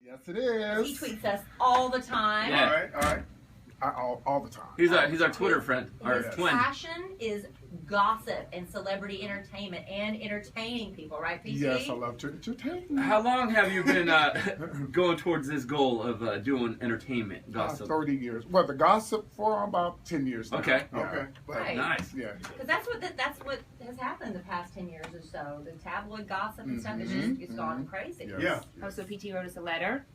Yes, it is. He tweets us all the time. Yeah. All right. All the time. He's our Twitter friend, our His twin. passion is gossip and celebrity entertainment and entertaining people, right, PT? Yes, I love to entertain. How long have you been going towards this goal of doing entertainment gossip? 30 years. Well, the gossip for about 10 years now. Okay. Yeah. Okay. But, Right. Nice. Yeah. Because that's what has happened the past 10 years or so. The tabloid gossip and stuff is just it's gone crazy. Yes. Yeah. Oh, so PT wrote us a letter.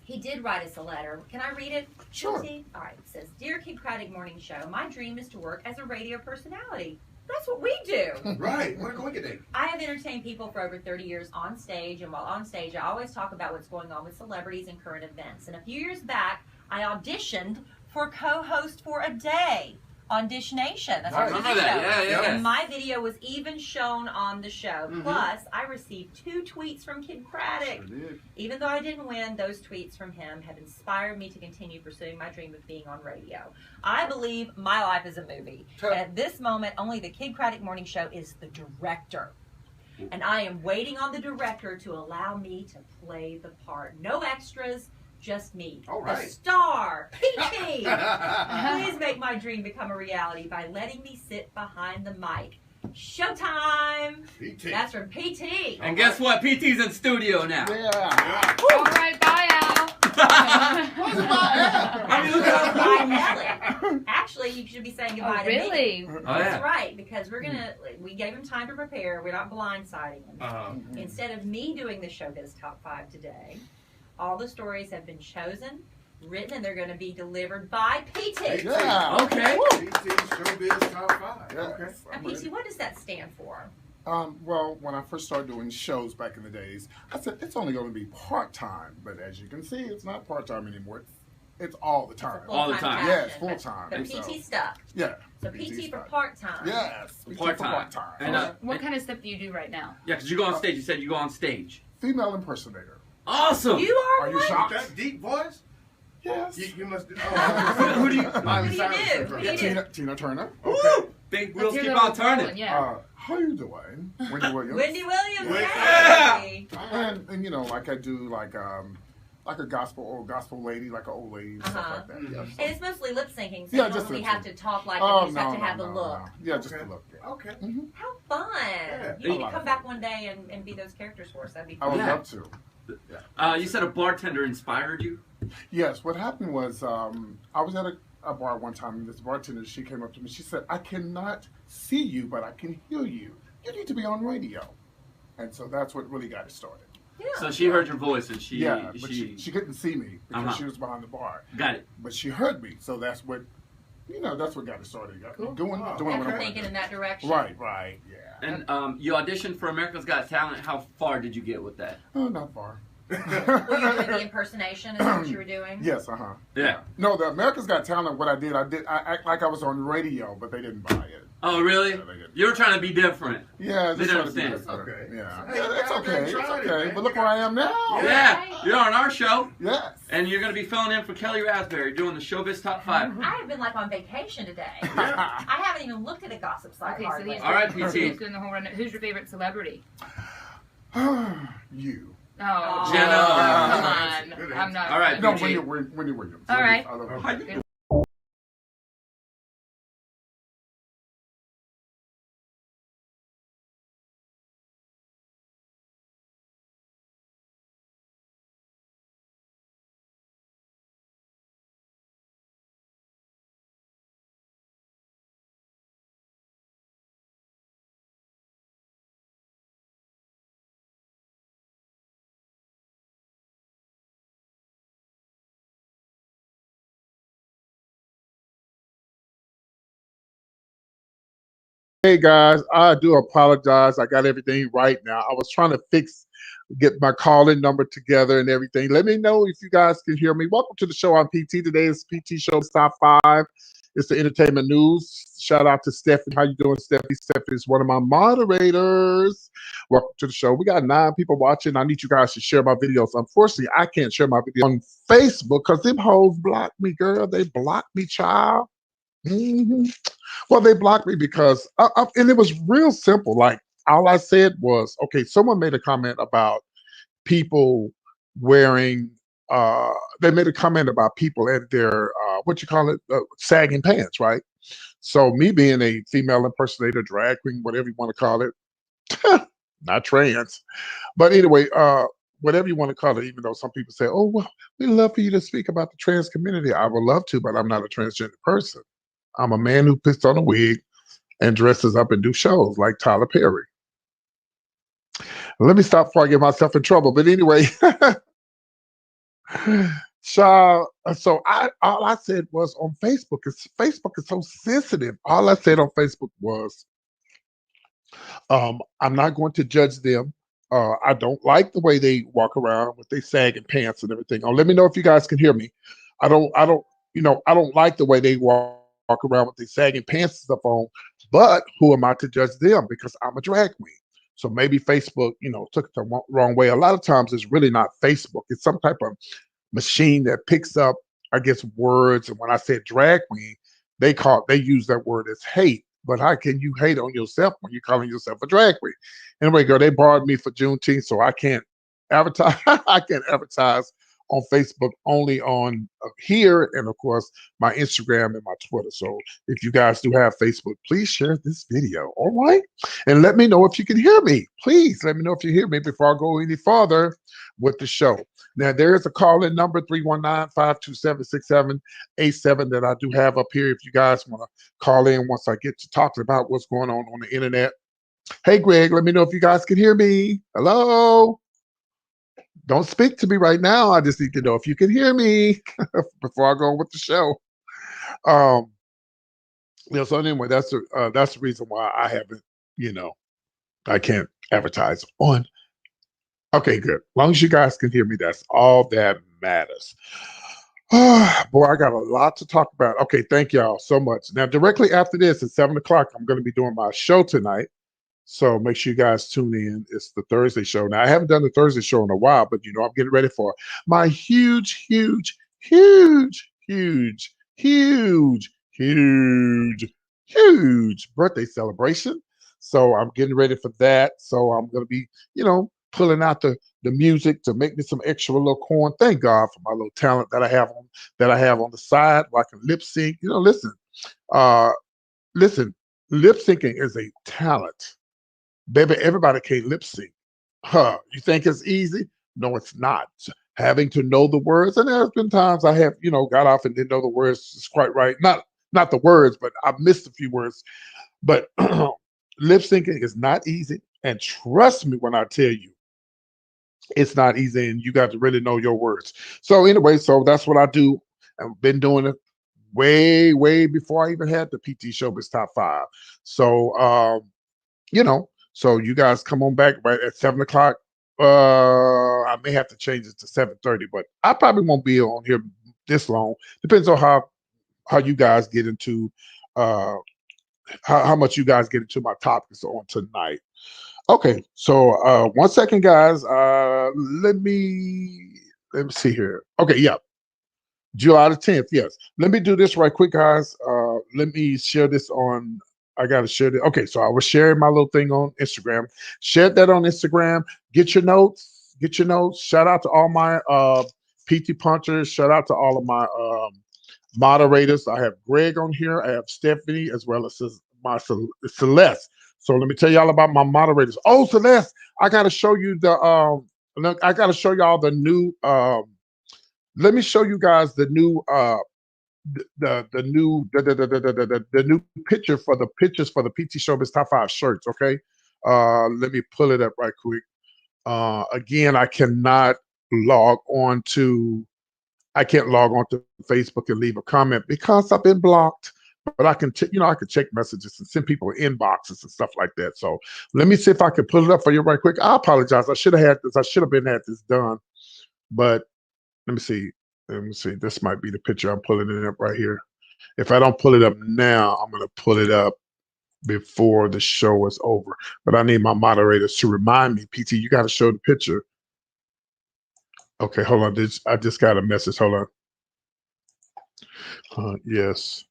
He did write us a letter. Can I read it? Sure. PT? All right. It says, "Dear Kid Craddock Morning Show, my dream is to work as a radio personality. That's what we do. Right. What a coincidence. I have entertained people for over 30 years on stage, and while on stage, I always talk about what's going on with celebrities and current events. And a few years back, I auditioned for co-host for a day on Dish Nation. That's our I remember TV that. show. Yeah. And my video was even shown on the show. Mhm. Plus, I received 2 tweets from Kid Craddock. Sure did. Even though I didn't win, those tweets from him have inspired me to continue pursuing my dream of being on radio. I believe my life is a movie. And at this moment, only the Kid Craddock Morning Show is the director. And I am waiting on the director to allow me to play the part. No extras, just me. All The right. star, PT. Please make my dream become a reality by letting me sit behind the mic. Showtime! PT. That's from PT. And guess what? PT's in studio now. Yeah. Yeah. All right, bye, Al. I mean, look at Bye, Ellie. Actually, you should be saying goodbye Oh, to me. really? Oh, That's yeah. right, because we gave him time to prepare. We're not blindsiding him. Instead of me doing the Showbiz Top 5 today, all the stories have been chosen, written, and they're going to be delivered by PT. Yeah. Okay. PT Showbiz Top 5. Yes. Okay. Now, PT, what does that stand for? Well, when I first started doing shows back in the days, I said it's only going to be part-time. But as you can see, it's not part-time anymore. It's all the time. All the Full-time time. Yes, passion, but- full-time. But So, PT stuff. yeah. So PT for stuff. part-time. Yes. PT for Part-time. part-time. And, What kind of stuff do you do right now? Yeah, because you go on stage. You said you go on stage. Female impersonator. Awesome. You are Are you one? shocked? That deep voice? Yes. You must do. Who do you? What do you do? Who do you do? Tina Turner. Woo! Big wheels Let's hear keep the on whole turning. rolling, Yeah. How you doing? Wendy Williams. Wendy Williams. Yeah. Yay. And you know, like I do like a gospel lady, like an old lady and stuff Uh-huh. like that. Yeah, And it's mostly lip syncing, so Yeah, you just don't really lip have to sync. talk like Oh, it. You just have to have the look. no. Yeah, just Okay. the look. Yeah. Okay. How fun! Yeah. You need A to lot come of back fun. one day and be those characters for us. That'd be I fun. would Yeah. love to. You said a bartender inspired you. Yes, what happened was I was at a bar one time, and this bartender, she came up to me. She said, "I cannot see you, but I can hear you. You need to be on radio." And so that's what really got it started. Yeah. So she heard your voice and she But she couldn't see me because Uh-huh. she was behind the bar. got it. But she heard me, so that's what that's what got it started. Cool. Doing Oh, what I After wanted thinking to in that direction. do. Right, yeah. And you auditioned for America's Got Talent. How far did you get with that? Oh, not far. Were you doing the impersonation? Is that what you were doing? Yes, Yeah. No, the America's Got Talent, what I act like I was on radio, but they didn't buy it. Oh, really? Yeah, they didn't. You were trying to be different. Yeah, They just don't trying to be understand. different. Okay. Yeah. Hey, Yeah, it's you okay. It's tried it, okay. man. But look where I am now. Yeah. You're on our show, Yes. and you're going to be filling in for Kelly Raspberry doing the Showbiz Top 5. I have been like on vacation today. Yeah. I haven't even looked at a gossip site Okay, so hardly. he's All right, he's PT. doing the whole run. Who's your favorite celebrity? You. Oh, Jenna. come on. Good I'm not. All right, No, PG. Wendy Williams. All right. I love her. How you doing? Hey guys, I do apologize. I got everything right now. I was trying to get my call-in number together and everything. Let me know if you guys can hear me. Welcome to the show on PT. Today is PT Show's Top 5. It's the entertainment news. Shout out to Stephanie. How you doing, Stephanie? Stephanie is one of my moderators. Welcome to the show. We got 9 people watching. I need you guys to share my videos. Unfortunately, I can't share my video on Facebook because them hoes blocked me, girl. They blocked me, child. Well, they blocked me because, and it was real simple. Like, all I said was, okay, someone made a comment about people wearing they made a comment about people and their what you call it, sagging pants, right? So me being a female impersonator, drag queen, whatever you want to call it, not trans, but anyway, whatever you want to call it. Even though some people say, "Oh, well, we love for you to speak about the trans community," I would love to, but I'm not a transgender person. I'm a man who puts on a wig and dresses up and do shows like Tyler Perry. Let me stop before I get myself in trouble. But anyway, so I all I said was on Facebook, because Facebook is so sensitive. All I said on Facebook was, I'm not going to judge them. I don't like the way they walk around with their sagging pants and everything. Oh, let me know if you guys can hear me. I don't like the way they walk around with their sagging pants and stuff on. But who am I to judge them? Because I'm a drag queen. So maybe Facebook, took it the wrong way. A lot of times it's really not Facebook. It's some type of machine that picks up, I guess, words. And when I said drag queen, they use that word as hate. But how can you hate on yourself when you're calling yourself a drag queen? Anyway, girl, they barred me for Juneteenth, so I can't advertise. I can't advertise on Facebook, only on here, and of course my Instagram and my Twitter. So if you guys do have Facebook, please share this video, all right? And let me know if you can hear me. Please let me know if you hear me before I go any farther with the show. Now, there is a call-in number, 319-527-6787, that I do have up here if you guys want to call in once I get to talking about what's going on the internet. Hey, Greg, let me know if you guys can hear me. Hello? Don't speak to me right now. I just need to know if you can hear me before I go with the show. Um, so anyway, that's the reason why I haven't, I can't advertise on. Okay, good. As long as you guys can hear me, that's all that matters. Boy, I got a lot to talk about. Okay, thank y'all so much. Now, directly after this at 7 o'clock, I'm going to be doing my show tonight. So make sure you guys tune in. It's the Thursday show. Now, I haven't done the Thursday show in a while, but I'm getting ready for my huge, huge, huge, huge, huge, huge, huge birthday celebration. So I'm getting ready for that. So I'm going to be, pulling out the music to make me some extra little corn. Thank God for my little talent that I have on the side where I can lip sync. Uh, listen, lip syncing is a talent. Baby, everybody can't lip sync. You think it's easy? No, it's not. Having to know the words, and there's been times I have, got off and didn't know the words just quite right. Not the words, but I missed a few words. But lip syncing is not easy. And trust me when I tell you, it's not easy, and you got to really know your words. So anyway, so that's what I do. I've been doing it way, way before I even had the PT Showbiz Top 5. So so you guys come on back right at 7 o'clock. I may have to change it to 7:30, but I probably won't be on here this long. Depends on how you guys get into uh how much you guys get into my topics on tonight. Okay, so 1 second, guys. Let me see here. Okay, yeah. July the 10th, yes. Let me do this right quick, guys. Let me share this on. I gotta share it. Okay, so I was sharing my little thing on Instagram. Share that on Instagram. Get your notes. Get your notes. Shout out to all my PT punchers. Shout out to all of my moderators. I have Greg on here. I have Stephanie as well as my Celeste. So let me tell y'all about my moderators. Oh, Celeste, I gotta show you the look, I gotta show y'all the new let me show you guys the new the new picture for the pictures for the PT Showbiz Top 5 shirts. Okay. Let me pull it up right quick. Again, log on to I can't log on to Facebook and leave a comment because I've been blocked. But I can, I can check messages and send people inboxes and stuff like that. So let me see if I can pull it up for you right quick. I apologize. I should have had this. I should have had this done. But let me see. Let me see. This might be the picture. I'm pulling it up right here. If I don't pull it up now, I'm going to pull it up before the show is over. But I need my moderators to remind me, PT, you got to show the picture. Okay, hold on. I just got a message. Hold on. Yes.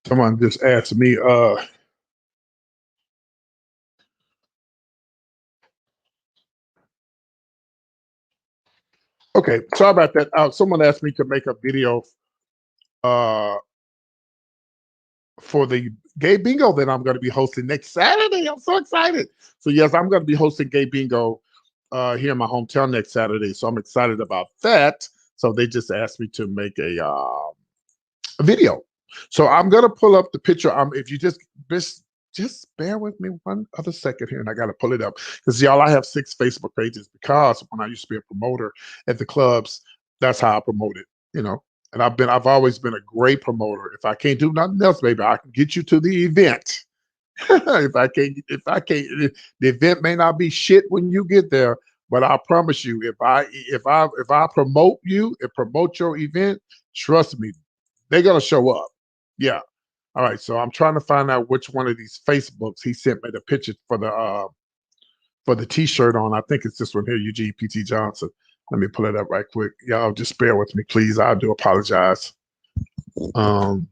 Someone just asked me, okay, sorry about that. Someone asked me to make a video uh, for the gay bingo that I'm going to be hosting next Saturday. I'm so excited. So yes, I'm going to be hosting gay bingo here in my hometown next Saturday. So I'm excited about that. So they just asked me to make a video. So I'm going to pull up the picture. If you just bear with me one other second here, and I got to pull it up because y'all, I have 6 Facebook pages because when I used to be a promoter at the clubs, that's how I promote it, you know. And I've always been a great promoter. If I can't do nothing else, baby, I can get you to the event. if I can't, the event may not be shit when you get there, but I promise you, if I promote you and promote your event, trust me, they're gonna show up. Yeah. All right. So I'm trying to find out which one of these Facebooks he sent me the picture for the T-shirt on. I think it's this one here, Eugene P.T. Johnson. Let me pull it up right quick. Y'all just bear with me, please. I do apologize. And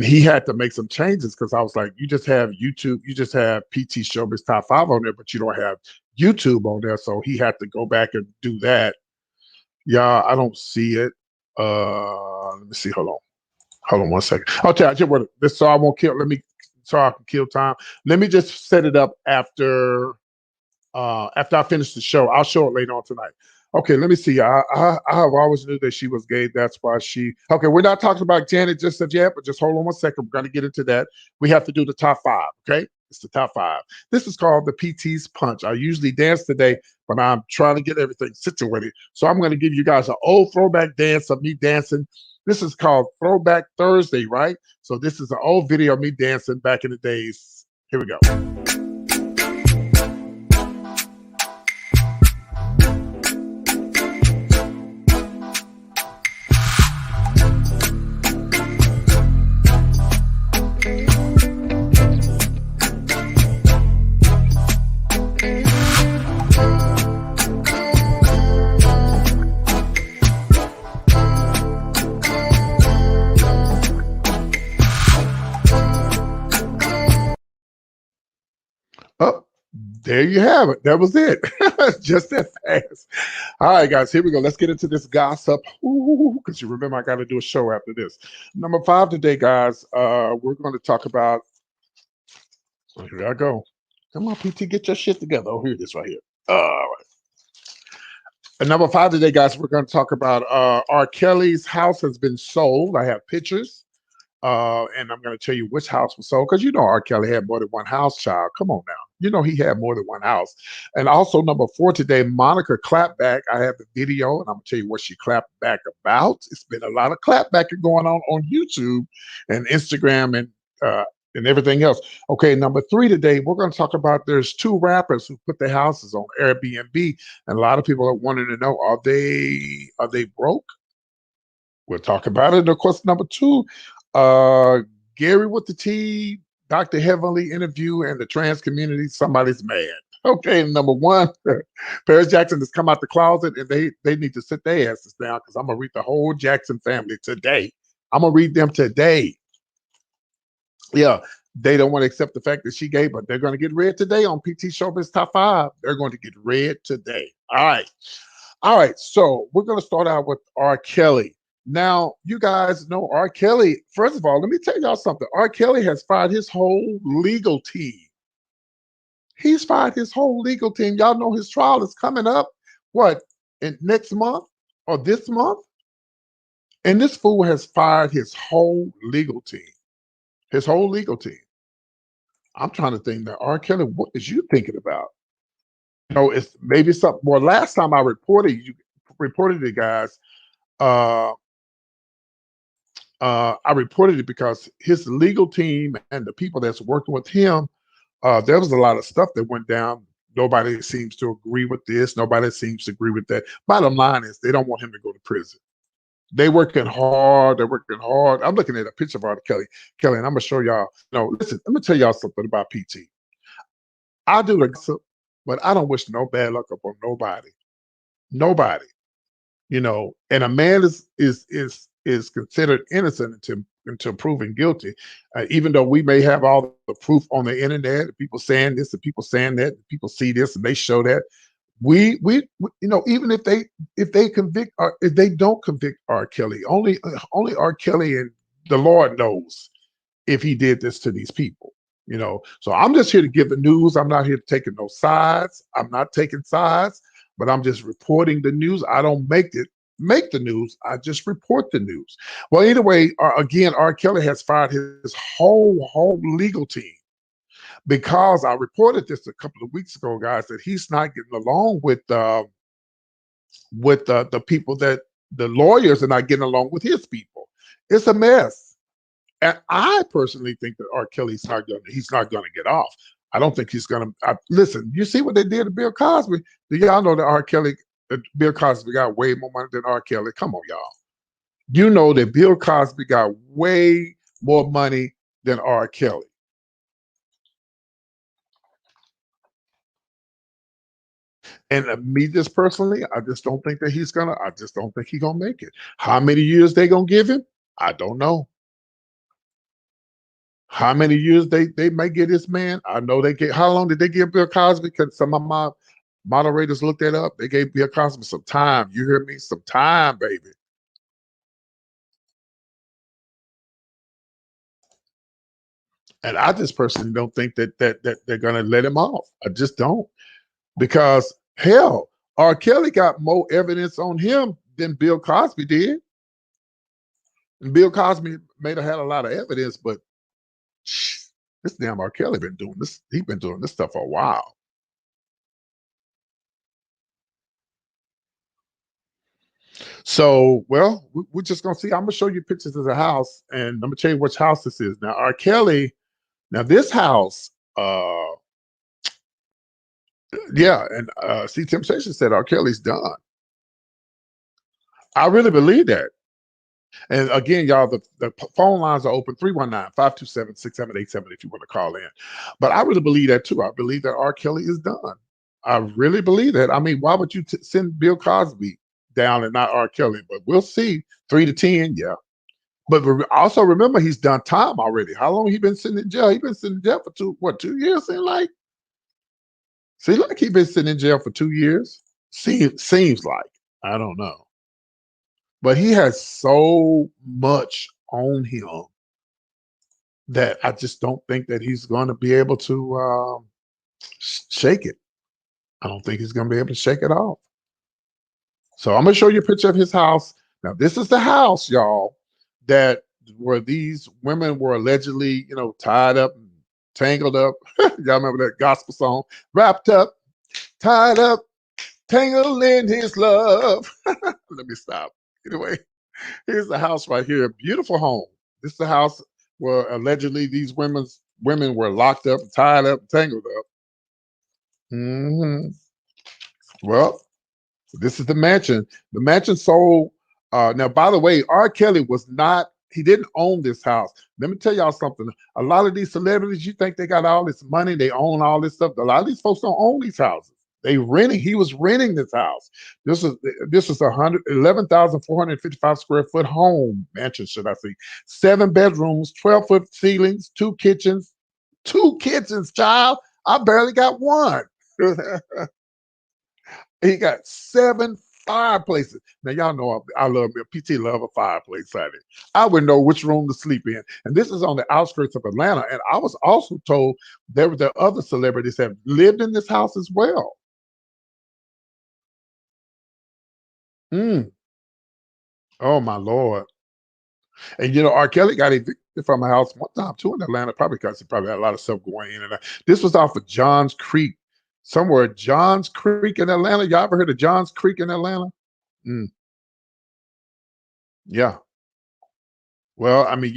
he had to make some changes because I was like, you just have YouTube, you just have PT Showbiz Top 5 on there, but you don't have YouTube on there. So he had to go back and do that. Yeah, I don't see it. Let me see. Hold on one second. I'll tell you what, this so I won't kill. So I can kill time. Let me just set it up after I finish the show. I'll show it later on tonight. Okay, let me see. I have always knew that she was gay. That's why she. Okay, we're not talking about Janet just yet, but just hold on one second. We're going to get into that. We have to do the top 5. Okay, it's the top 5. This is called the PT's Punch. I usually dance today, but I'm trying to get everything situated. So I'm going to give you guys an old throwback dance of me dancing. This is called Throwback Thursday, right? So this is an old video of me dancing back in the days. Here we go. Oh, there you have it. That was it. Just that fast. All right, guys, here we go. Let's get into this gossip. Because you remember I got to do a show after this. Number 5 today, guys. We're going to talk about. Oh, here I go. Come on, PT, get your shit together. Oh, here it is right here. All right. And number 5 today, guys, we're going to talk about R. Kelly's house has been sold. I have pictures. And I'm going to tell you which house was sold because you know R. Kelly had more than one house, child. Come on now. You know he had more than one house. And also number 4 today, Monica clapped back. I have the video, and I'm going to tell you what she clapped back about. It's been a lot of clapbacking going on YouTube and Instagram and everything else. Okay, number 3 today, we're going to talk about there's 2 rappers who put their houses on Airbnb, and a lot of people are wanting to know, are they broke? We'll talk about it. And of course, number 2, Gary with the T, Dr. Heavenly interview, and the trans community, somebody's mad. Okay, number 1, Paris Jackson has come out the closet, and they need to sit their asses down because I'm going to read the whole Jackson family today. I'm going to read them today. Yeah, they don't want to accept the fact that she gay, but they're going to get read today on PT Showbiz Top 5. They're going to get read today. All right. So we're going to start out with R. Kelly. Now, you guys know R. Kelly. First of all, let me tell y'all something. R. Kelly has fired his whole legal team. He's fired his whole legal team. Y'all know his trial is coming up, what, in next month or this month? And this fool has fired his whole legal team. His whole legal team. I'm trying to think that R. Kelly, what is you thinking about? You know, it's maybe something. Well, last time I reported it, guys. I reported it because his legal team and the people that's working with him, there was a lot of stuff that went down. Nobody seems to agree with this. Nobody seems to agree with that. Bottom line is they don't want him to go to prison. They're working hard. They're working hard. I'm looking at a picture of R. Kelly, and I'm going to show y'all. No, listen, let me tell y'all something about PT. I do the gossip, but I don't wish no bad luck upon nobody. Nobody. You know, and a man is considered innocent until proven guilty. Even though we may have all the proof on the internet, people saying this and people saying that, people see this and they show that. Even if they convict or if they don't convict R. Kelly, only R. Kelly and the Lord knows if he did this to these people. So I'm just here to give the news. I'm not here taking no sides. I'm not taking sides, but I'm just reporting the news. I don't make the news. I just report the news. Well, anyway, again, R. Kelly has fired his whole legal team because I reported this a couple of weeks ago, guys, that he's not getting along with the people that the lawyers are not getting along with his people. It's a mess. And I personally think that R. Kelly's he's not gonna get off. I don't think he's gonna listen. You see what they did to Bill Cosby? Do y'all know that Bill Cosby got way more money than R. Kelly? Come on, y'all. You know that Bill Cosby got way more money than R. Kelly. And me just personally, I just don't think that he's gonna make it. How many years they gonna give him? I don't know. How many years they may get this man? I know how long did they give Bill Cosby? Because some of my moderators looked that up. They gave Bill Cosby some time. You hear me? Some time, baby. And I just personally don't think that they're gonna let him off. I just don't. Because hell, R. Kelly got more evidence on him than Bill Cosby did. And Bill Cosby may have had a lot of evidence, but this damn R. Kelly been doing this. He's been doing this stuff for a while. So, well, we're just gonna see. I'm gonna show you pictures of the house, and I'm gonna tell you which house this is. Now, R. Kelly. Now, this house. Yeah, and see, Temptation said R. Kelly's done. I really believe that. And again, y'all, the phone lines are open 319-527-6787 if you want to call in. But I really believe that too. I believe that R. Kelly is done. I really believe that. I mean, why would you send Bill Cosby down and not R. Kelly? But we'll see. 3 to 10, yeah. But also remember, he's done time already. How long he been sitting in jail? He been sitting in jail for 2 years? Seems like he been sitting in jail for 2 years. Seems like. I don't know. But he has so much on him that I just don't think that he's going to be able to shake it. I don't think he's going to be able to shake it off. So I'm going to show you a picture of his house. Now, this is the house, y'all, where these women were allegedly, tied up and tangled up. Y'all remember that gospel song? Wrapped up, tied up, tangled in his love. Let me stop. Anyway, here's the house right here. Beautiful home. This is the house where allegedly these women were locked up, tied up, tangled up. Well, this is the mansion. The mansion sold. Now, by the way, R. Kelly he didn't own this house. Let me tell y'all something. A lot of these celebrities, you think they got all this money, they own all this stuff. A lot of these folks don't own these houses. He was renting this house. This is 11,455 square foot home mansion, should I say. 7 bedrooms, 12-foot ceilings, 2 kitchens. 2 kitchens, child. I barely got one. He got 7 fireplaces. Now, y'all know I love me. PT love a fireplace, honey. I would know which room to sleep in. And this is on the outskirts of Atlanta. And I was also told there were other celebrities that have lived in this house as well. Oh, my Lord. And, R. Kelly got evicted from a house one time, too, in Atlanta, probably because he probably had a lot of stuff going in and out. This was off of Johns Creek. Somewhere, Johns Creek in Atlanta. Y'all ever heard of Johns Creek in Atlanta? Yeah. Well, I mean,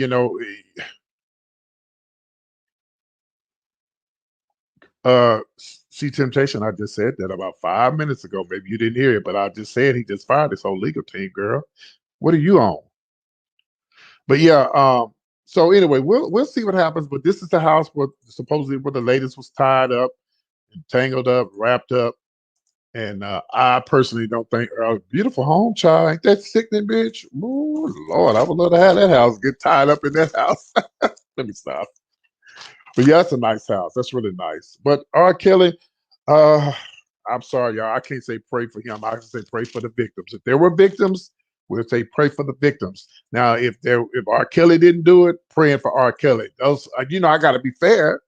see, Temptation, I just said that about 5 minutes ago. Maybe you didn't hear it, but I just said he just fired his whole legal team, girl. What are you on? But yeah, so anyway, we'll see what happens. But this is the house where supposedly the latest was tied up, tangled up, wrapped up. And I personally don't think beautiful home, child. Ain't that sickening, bitch? Ooh, Lord, I would love to have that house. Get tied up in that house. Let me stop. But yeah, that's a nice house. That's really nice. But R. Kelly, uh, I'm sorry, y'all. I can't say pray for him. I can say pray for the victims. If there were victims, we'll say pray for the victims. Now, if R. Kelly didn't do it, praying for R. Kelly. Those, I got to be fair.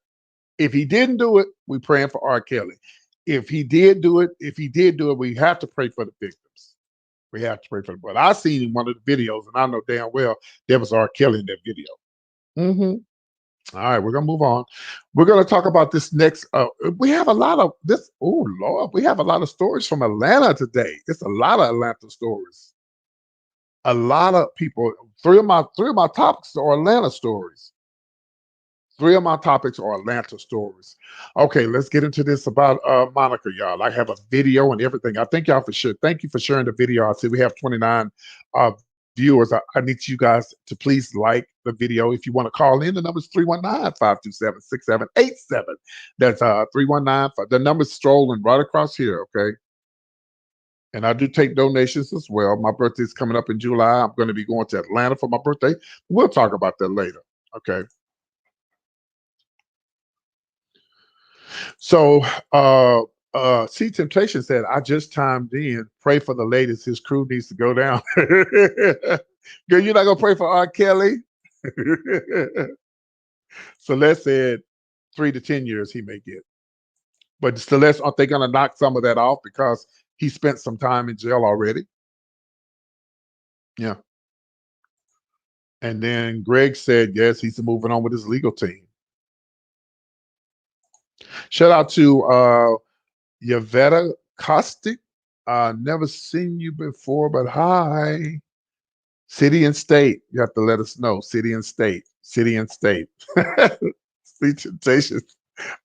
If he didn't do it, we praying for R. Kelly. If he did do it, we have to pray for the victims. We have to pray for them. But I seen in one of the videos, and I know damn well there was R. Kelly in that video. All right, we're gonna move on. We're gonna talk about this next. We have a lot of this. Oh Lord, we have a lot of stories from Atlanta today. It's a lot of Atlanta stories. A lot of people. Three of my topics are Atlanta stories. Three of my topics are Atlanta stories. Okay, let's get into this about Monica, y'all. I have a video and everything. I thank y'all for sure. Thank you for sharing the video. I see we have 29 viewers. I need you guys to please like the video. If you want to call in, the number is 319-527-6787. That's 319. The number's strolling right across here, okay? And I do take donations as well. My birthday is coming up in July. I'm going to be going to Atlanta for my birthday. We'll talk about that later, okay? So, see, Temptation said, I just chimed in. Pray for the latest. His crew needs to go down. Girl, you're not going to pray for R. Kelly? Celeste said 3 to 10 years he may get. But Celeste, aren't they going to knock some of that off because he spent some time in jail already? Yeah. And then Greg said, yes, he's moving on with his legal team. Shout out to Yvetta Caustic. Never seen you before, but hi. City and state. You have to let us know. City and state. City and state. See Temptation.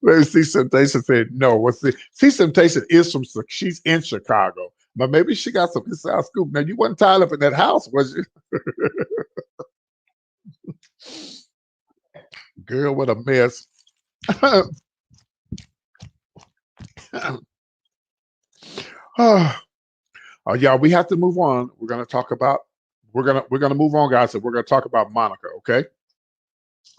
Maybe See Temptation said no. What's the See Temptation is from she's in Chicago. But maybe she got some inside scoop. Now you wasn't tied up in that house, was you? Girl, what a mess. Oh, yeah, we have to move on. We're gonna move on, guys. So we're gonna talk about Monica, okay?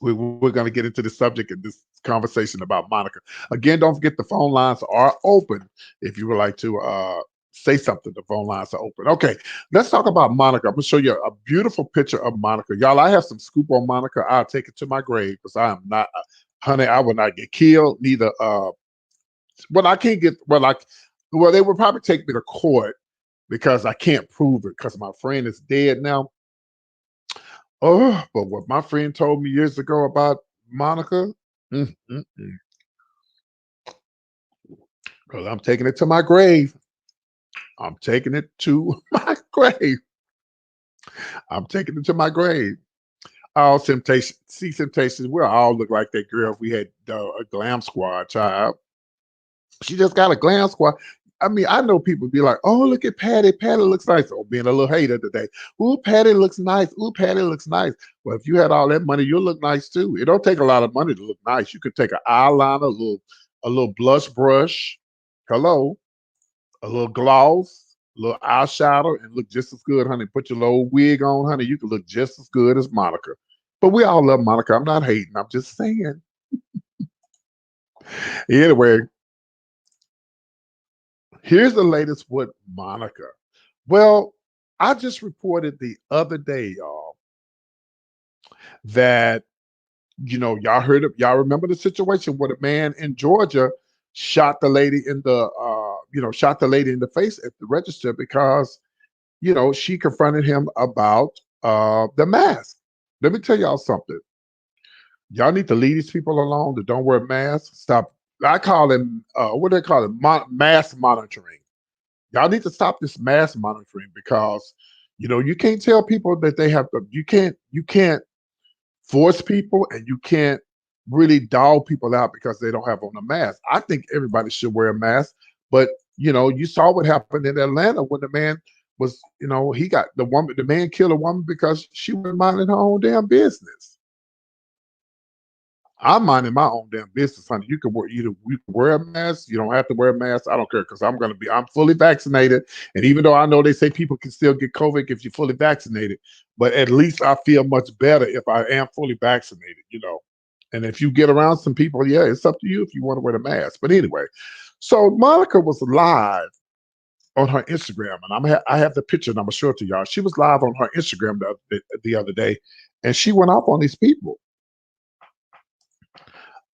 We're gonna get into the subject of this conversation about Monica. Again, don't forget the phone lines are open if you would like to say something. The phone lines are open. Okay, let's talk about Monica. I'm gonna show you a beautiful picture of Monica. Y'all, I have some scoop on Monica. I'll take it to my grave because I am not, honey, I will not get killed, neither well, I can't get well, they would probably take me to court because I can't prove it because my friend is dead now. Oh, but what my friend told me years ago about Monica, because I'm taking it to my grave. I'm taking it to my grave. I'm taking it to my grave. All Temptation, See Temptations, we all look like that girl if we had a glam squad child. She just got a glam squad. I mean, I know people be like, oh, look at Patty. Patty looks nice. Oh, being a little hater today. Ooh, Patty looks nice. Ooh, Patty looks nice. Well, if you had all that money, you'll look nice too. It don't take a lot of money to look nice. You could take an eyeliner, a little blush brush, hello, a little gloss, a little eyeshadow, and look just as good, honey. Put your little wig on, honey. You can look just as good as Monica. But we all love Monica. I'm not hating. I'm just saying. Anyway, here's the latest with Monica. Well, I just reported the other day, y'all, that y'all remember the situation where the man in Georgia shot the lady in the face at the register because she confronted him about the mask. Let me tell y'all something. Y'all need to leave these people alone that don't wear masks. Stop. I call them what do they call it? Mass monitoring. Y'all need to stop this mass monitoring because you can't tell people that they have to. You can't force people, and you can't really dog people out because they don't have on a mask. I think everybody should wear a mask, but you saw what happened in Atlanta when the man was, he got the man killed a woman because she was minding her own damn business. I'm minding my own damn business, honey. You can wear you can wear a mask. You don't have to wear a mask. I don't care because I'm fully vaccinated. And even though I know they say people can still get COVID if you're fully vaccinated, but at least I feel much better if I am fully vaccinated, you know. And if you get around some people, yeah, it's up to you if you want to wear the mask. But anyway, so Monica was live on her Instagram, and I have the picture, and I'm gonna show it to y'all. She was live on her Instagram the other day, and she went off on these people.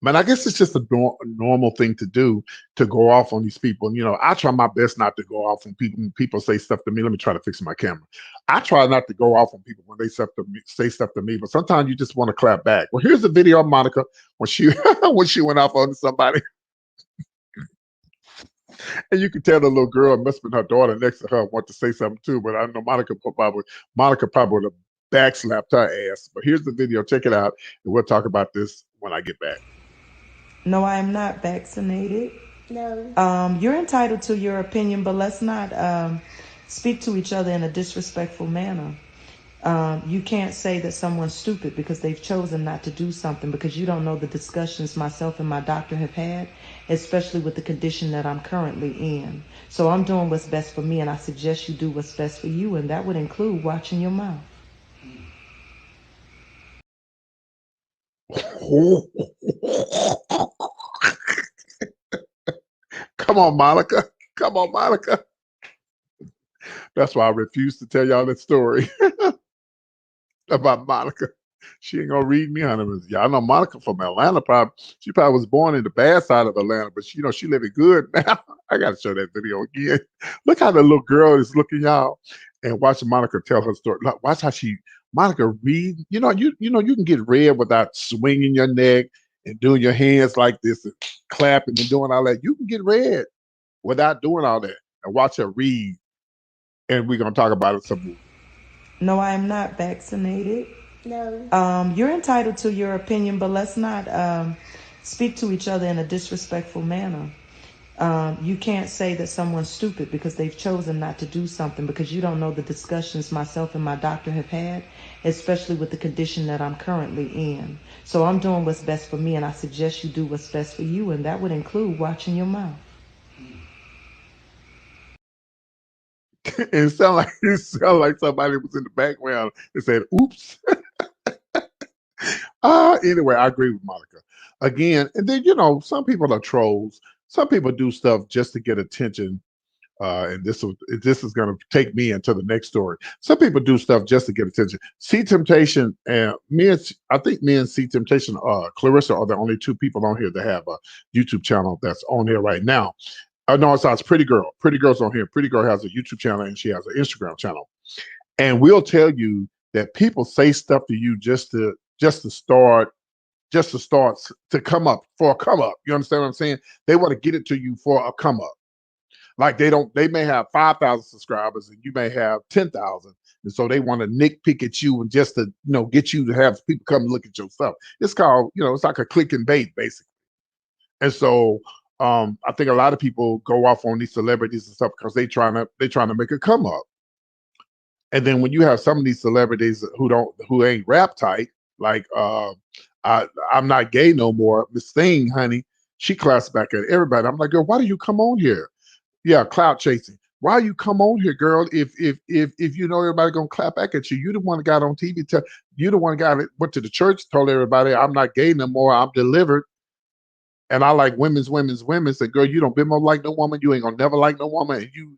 Man, I guess it's just a normal thing to do to go off on these people. And, you know, I try my best not to go off on people when people say stuff to me. Let me try to fix my camera. I try not to go off on people when they say stuff to me, but sometimes you just want to clap back. Well, here's the video of Monica when she when she went off on somebody. And you can tell the little girl must have been her daughter next to her want to say something too. But I know Monica probably would have backslapped her ass. But here's the video. Check it out. And we'll talk about this when I get back. No, I am not vaccinated. No. You're entitled to your opinion, but let's not speak to each other in a disrespectful manner. You can't say that someone's stupid because they've chosen not to do something because you don't know the discussions myself and my doctor have had, especially with the condition that I'm currently in. So I'm doing what's best for me, and I suggest you do what's best for you, and that would include watching your mouth. Come on, Monica. Come on, Monica. That's why I refuse to tell y'all that story about Monica. She ain't gonna read me, honey. Y'all know Monica from Atlanta. She probably was born in the bad side of Atlanta, but you know she living good now. I gotta show that video again. Look how the little girl is looking, y'all, and watch Monica tell her story. Look, watch how Monica read. You know you can get red without swinging your neck and doing your hands like this and clapping and doing all that. You can get red without doing all that. And watch her read. And we're gonna talk about it some more. No, I am not vaccinated. No. You're entitled to your opinion, but let's not speak to each other in a disrespectful manner. You can't say that someone's stupid because they've chosen not to do something because you don't know the discussions myself and my doctor have had, especially with the condition that I'm currently in. So I'm doing what's best for me, and I suggest you do what's best for you, and that would include watching your mouth. It sound like somebody was in the background and said, "Oops." Anyway, I agree with Monica again. And then some people are trolls. Some people do stuff just to get attention. And this is going to take me into the next story. Some people do stuff just to get attention. See Temptation and I think me and See Temptation, Clarissa are the only two people on here that have a YouTube channel that's on here right now. No, it's Pretty Girl. Pretty Girl's on here. Pretty Girl has a YouTube channel and she has an Instagram channel. And we'll tell you that people say stuff to you just to start to come up for a come up. You understand what I'm saying? They want to get it to you for a come up. Like they may have 5,000 subscribers and you may have 10,000. And so they want to nitpick at you and just to, get you to have people come look at your stuff. It's called, it's like a click and bait basically. And so I think a lot of people go off on these celebrities and stuff because they trying to make a come up. And then when you have some of these celebrities who ain't rap tight, like I'm not gay no more, Miss Thing, honey, she claps back at everybody. I'm like, girl, why do you come on here? Yeah, clout chasing. Why you come on here, girl? If you know everybody gonna clap back at you, you the one that got on TV. You the one that went to the church, told everybody I'm not gay no more. I'm delivered, and I like women's. And girl, you don't been more like no woman. You ain't gonna never like no woman, and you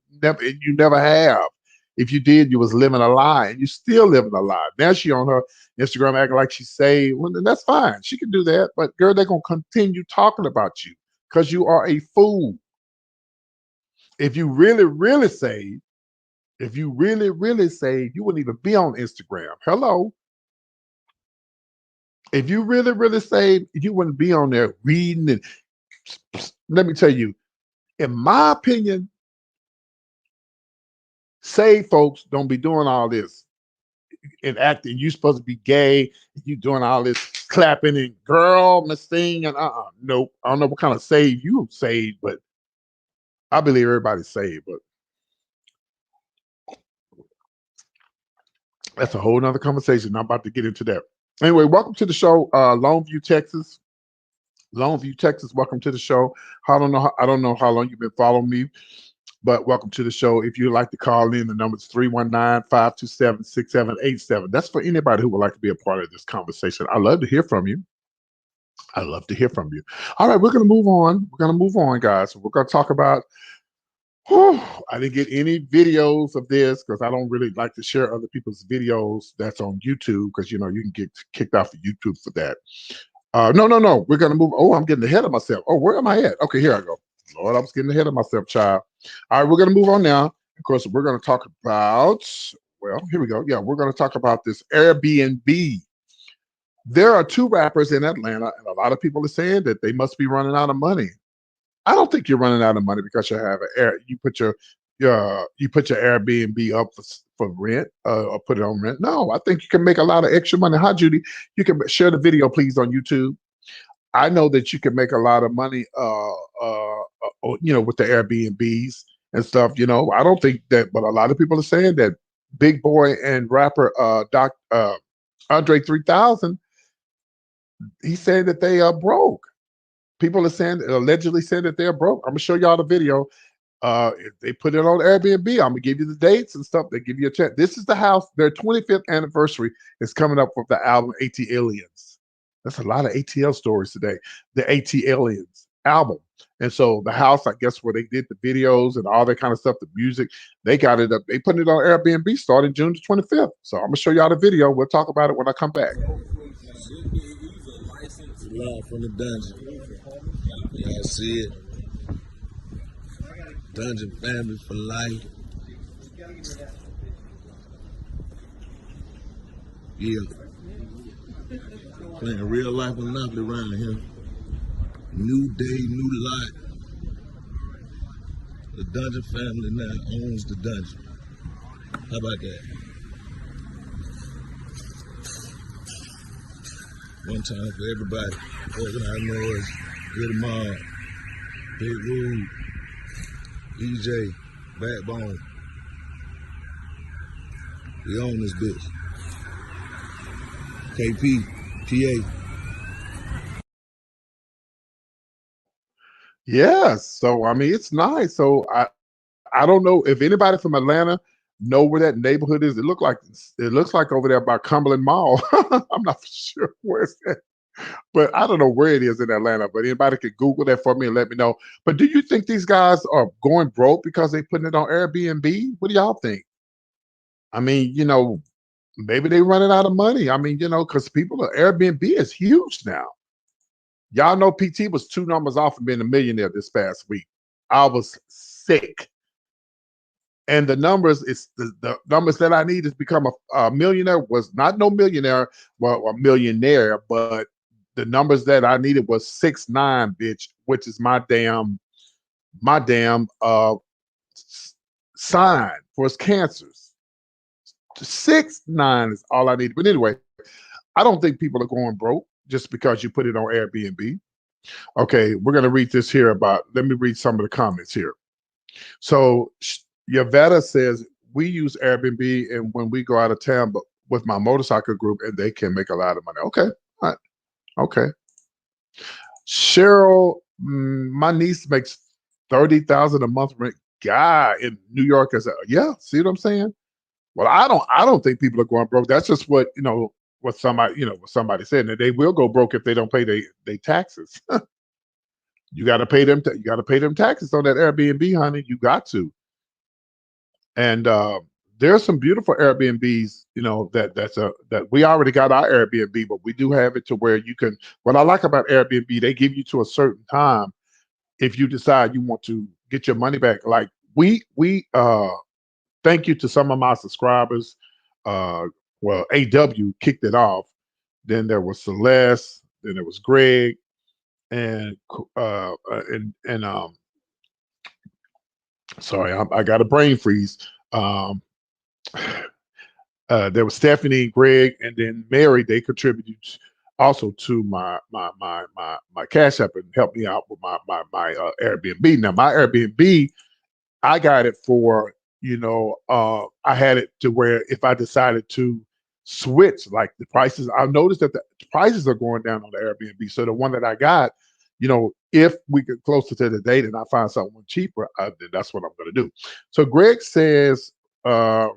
never have. If you did, you was living a lie, and you still living a lie. Now she on her Instagram acting like she's saved. Well, then that's fine. She can do that, but girl, they're gonna continue talking about you because you are a fool. If you really, really saved, you wouldn't even be on Instagram. Hello. If you really, really saved, you wouldn't be on there reading. And let me tell you, in my opinion, saved folks don't be doing all this and acting. You supposed to be gay. You doing all this clapping and girl, Miss Thing, and nope. I don't know what kind of save you saved, but I believe everybody's saved, but that's a whole nother conversation. I'm about to get into that. Anyway, welcome to the show, Longview, Texas. Longview, Texas. Welcome to the show. I don't know how long you've been following me, but welcome to the show. If you'd like to call in, the number is 319-527-6787. That's for anybody who would like to be a part of this conversation. I love to hear from you. I love to hear from you. All right, we're going to move on. We're going to move on, guys. We're going to talk about, I didn't get any videos of this because I don't really like to share other people's videos that's on YouTube because, you can get kicked off of YouTube for that. No. We're going to move. Oh, I'm getting ahead of myself. Oh, where am I at? Okay, here I go. Lord, I was getting ahead of myself, child. All right, we're going to move on now. Of course, we're going to talk about, well, here we go. Yeah, we're going to talk about this Airbnb. There are 2 rappers in Atlanta, and a lot of people are saying that they must be running out of money. I don't think you're running out of money because you have you put your Airbnb up for rent or put it on rent. No, I think you can make a lot of extra money. Hi, Judy. You can share the video, please, on YouTube. I know that you can make a lot of money, with the Airbnbs and stuff. I don't think that, but a lot of people are saying that Big Boy and rapper Andre 3000, he said that they are broke. People are allegedly saying that they're broke. I'm gonna show y'all the video. If they put it on Airbnb, I'm gonna give you the dates and stuff. They give you a check. This is the house. Their 25th anniversary is coming up with the album ATLiens. That's a lot of ATL stories today. The ATLiens album. And so the house, I guess, where they did the videos and all that kind of stuff, the music, they got it up. They put it on Airbnb starting June the 25th. So I'm gonna show y'all the video. We'll talk about it when I come back. Live from the dungeon. Y'all see it. Dungeon family for life. Yeah. Playing real life Monopoly around here. New day, new lot. The Dungeon family now owns the dungeon. How about that? One time for everybody. Organized noise, Good Mom, Big Rude, EJ, Backbone. We own this bitch. KP, PA. Yes. So I mean, it's nice. So I don't know if anybody from Atlanta know where that neighborhood is. It looks like over there by Cumberland Mall. I'm not sure where it's at, but I don't know where it is in Atlanta. But anybody could Google that for me and let me know. But do you think these guys are going broke because they putting it on Airbnb? What do y'all think? I mean, maybe they running out of money. I mean, because Airbnb is huge now. Y'all know PT was 2 numbers off from being a millionaire this past week. I was sick. And the numbers is the numbers that I need to become a millionaire was not no millionaire, well, a millionaire, but the numbers that I needed was 6'9", bitch, which is my damn sign for his cancers. 6'9" is all I need. But anyway, I don't think people are going broke just because you put it on Airbnb. Okay, we're going to read this here let me read some of the comments here. So Yavetta says, we use Airbnb and when we go out of town but with my motorcycle group and they can make a lot of money. Okay, all right. Okay. Cheryl, my niece makes $30,000 a month rent. Guy in New York yeah, see what I'm saying? Well, I don't think people are going broke. That's just what somebody said. And they will go broke if they don't pay their taxes. You got to pay them. You got to pay them taxes on that Airbnb, honey. You got to. And there are some beautiful Airbnbs. That we already got our Airbnb, but we do have it to where you can. What I like about Airbnb, they give you to a certain time if you decide you want to get your money back. Like we thank you to some of my subscribers. Well, AW kicked it off. Then there was Celeste. Then there was Greg, and sorry, I got a brain freeze. There was Stephanie, Greg, and then Mary. They contributed also to my Cash App and helped me out with my Airbnb. Now my Airbnb, I got it for I had it to where if I decided to switch, like the prices, I noticed that the prices are going down on the Airbnb. So the one that I got, if we get closer to the date and I find someone cheaper, then that's what I'm going to do. So Greg says, uh,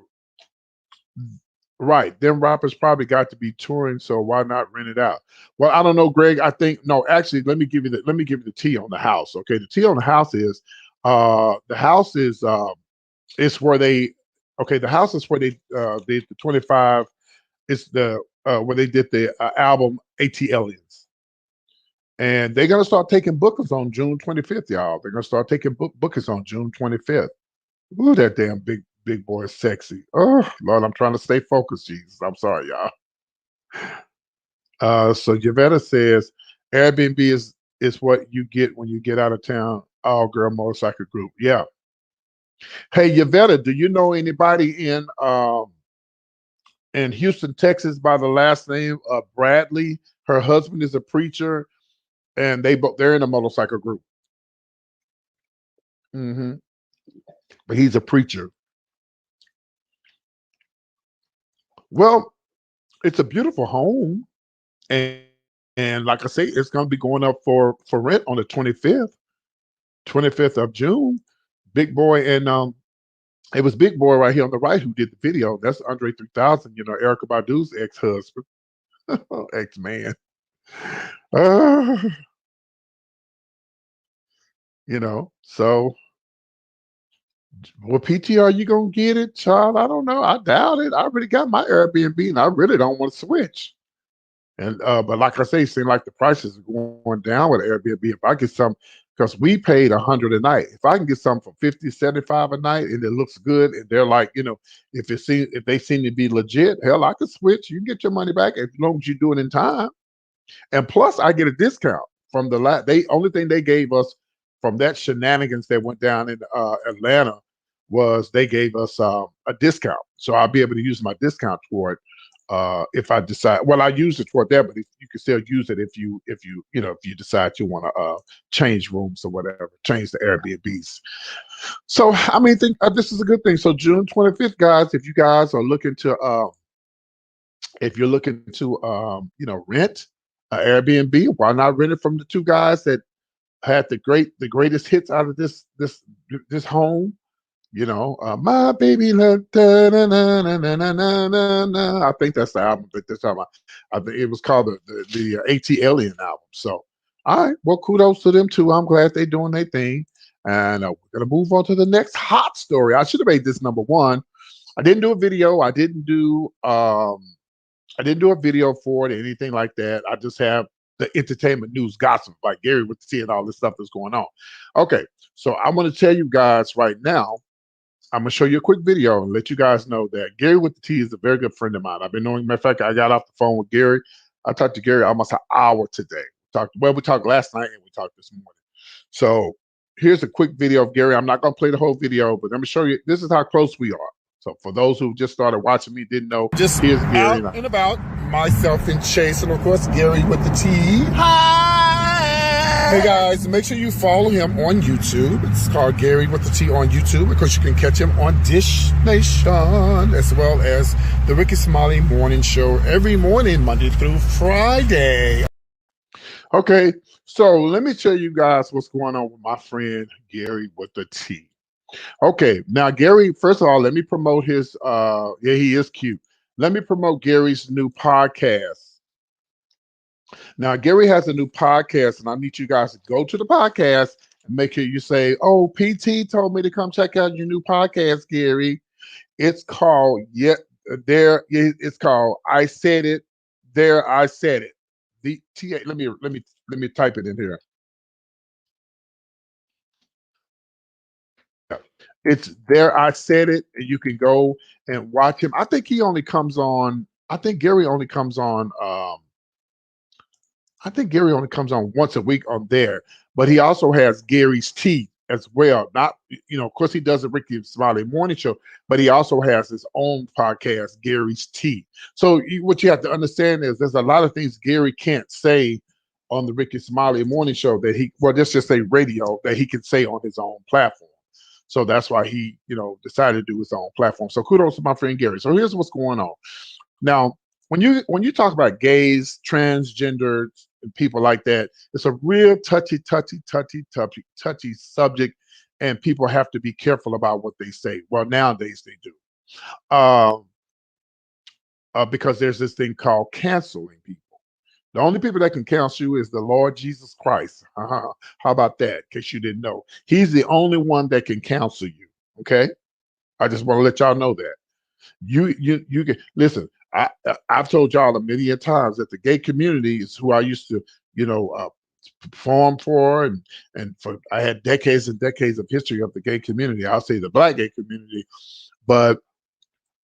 right, them rappers probably got to be touring, so why not rent it out? Well, I don't know, Greg. I think no. Actually, let me give you the tea on the house. Okay, the tea on the house is, the house is where they, okay, the house is where they did the 25. It's the where they did the album ATLians. And they're gonna start taking bookings on June 25th, y'all. They're gonna start taking bookings on June 25th. Ooh, that damn big boy is sexy. Oh Lord, I'm trying to stay focused, Jesus. I'm sorry, y'all. So Javetta says Airbnb is what you get when you get out of town. All girl motorcycle group. Yeah. Hey Yvetta, do you know anybody in Houston, Texas by the last name of Bradley? Her husband is a preacher and they're in a motorcycle group. Hmm. But he's a preacher. Well, it's a beautiful home, and and like I say, it's going to be going up for rent on the 25th of June. Big boy, and it was Big Boy right here on the right who did the video. That's Andre 3000, Erica Badu's ex-husband, ex-man. Uh, so well, PTR, you gonna get it, child? I don't know. I doubt it. I already got my Airbnb, and I really don't want to switch. And but like I say, it seems like the prices are going down with Airbnb. If I get some, because we paid 100 a night. If I can get some for 50, 75 a night, and it looks good, and they're like, if they seem to be legit, hell, I could switch. You can get your money back as long as you do it in time. And plus, I get a discount from the They only thing they gave us from that shenanigans that went down in Atlanta was they gave us a discount, so I'll be able to use my discount toward if I decide. Well, I use it toward that, but you can still use it if you decide you want to change rooms or whatever, change the Airbnbs. So I mean, think this is a good thing. So June 25th, guys, if you guys are looking to if you're looking to rent an Airbnb, why not rent it from the two guys that had the greatest hits out of this home? My baby love. I think that's the album that they're talking about. I think it was called the ATLian album. So, all right, well, kudos to them too. I'm glad they're doing their thing, and we're gonna move on to the next hot story. I should have made this number one. I didn't do a video. I didn't do a video for it or anything like that. I just have the entertainment news gossip like Gary with the tea and all this stuff that's going on. Okay, so I'm going to tell you guys right now. I'm going to show you a quick video and let you guys know that Gary with the tea is a very good friend of mine. I've been knowing. Matter of fact, I got off the phone with Gary. I talked to Gary almost an hour today. We talked last night and we talked this morning. So here's a quick video of Gary. I'm not going to play the whole video, but let me show you. This is how close we are. So for those who just started watching me, didn't know, Just here's Gary. out and about, myself and Chase, and of course Gary with the tea. Hi! Hey guys, make sure you follow him on YouTube. It's called Gary with the Tea on YouTube. Of course, you can catch him on Dish Nation, as well as the Ricky Smiley Morning Show every morning, Monday through Friday. Okay, so let me tell you guys what's going on with my friend Gary with the tea. Okay, now Gary, first of all, let me promote his he is cute. Let me promote Gary's new podcast. Now, Gary has a new podcast, and I need you guys to go to the podcast and make sure you say, "Oh, PT told me to come check out your new podcast, Gary." It's called It's called I Said It. There, I Said It. The T. Let me type it in here. It's There, I Said It, and you can go and watch him. I think he only comes on. I think Gary only comes on. I think Gary only comes on once a week on there, but he also has Gary's Tea as well. Not, of course, he does the Ricky Smiley Morning Show, but he also has his own podcast, Gary's Tea. So what you have to understand is there's a lot of things Gary can't say on the Ricky Smiley Morning Show that let's just say radio, that he can say on his own platform. So that's why he, decided to do his own platform. So kudos to my friend Gary. So here's what's going on. Now, when you talk about gays, transgenders, and people like that. It's a real touchy subject, and people have to be careful about what they say. Well, nowadays they do, because there's this thing called canceling people. The only people that can cancel you is the Lord Jesus Christ. How about that? In case you didn't know, He's the only one that can cancel you. Okay, I just want to let y'all know that. You can listen. I've told y'all a million times that the gay community is who I used to, perform for, and for I had decades and decades of history of the gay community. I'll say the black gay community, but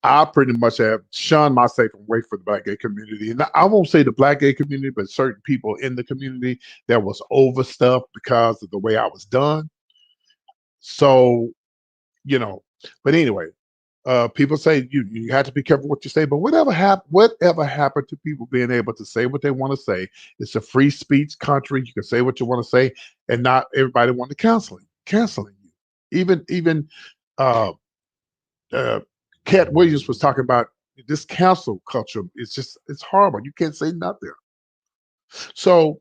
I pretty much have shunned myself away from the black gay community. And I won't say the black gay community, but certain people in the community that was overstuffed because of the way I was done. So, but anyway, people say you have to be careful what you say, but whatever happened to people being able to say what they want to say? It's a free speech country. You can say what you want to say, and not everybody want to canceling you. Even Cat Williams was talking about this cancel culture. It's horrible. You can't say nothing. So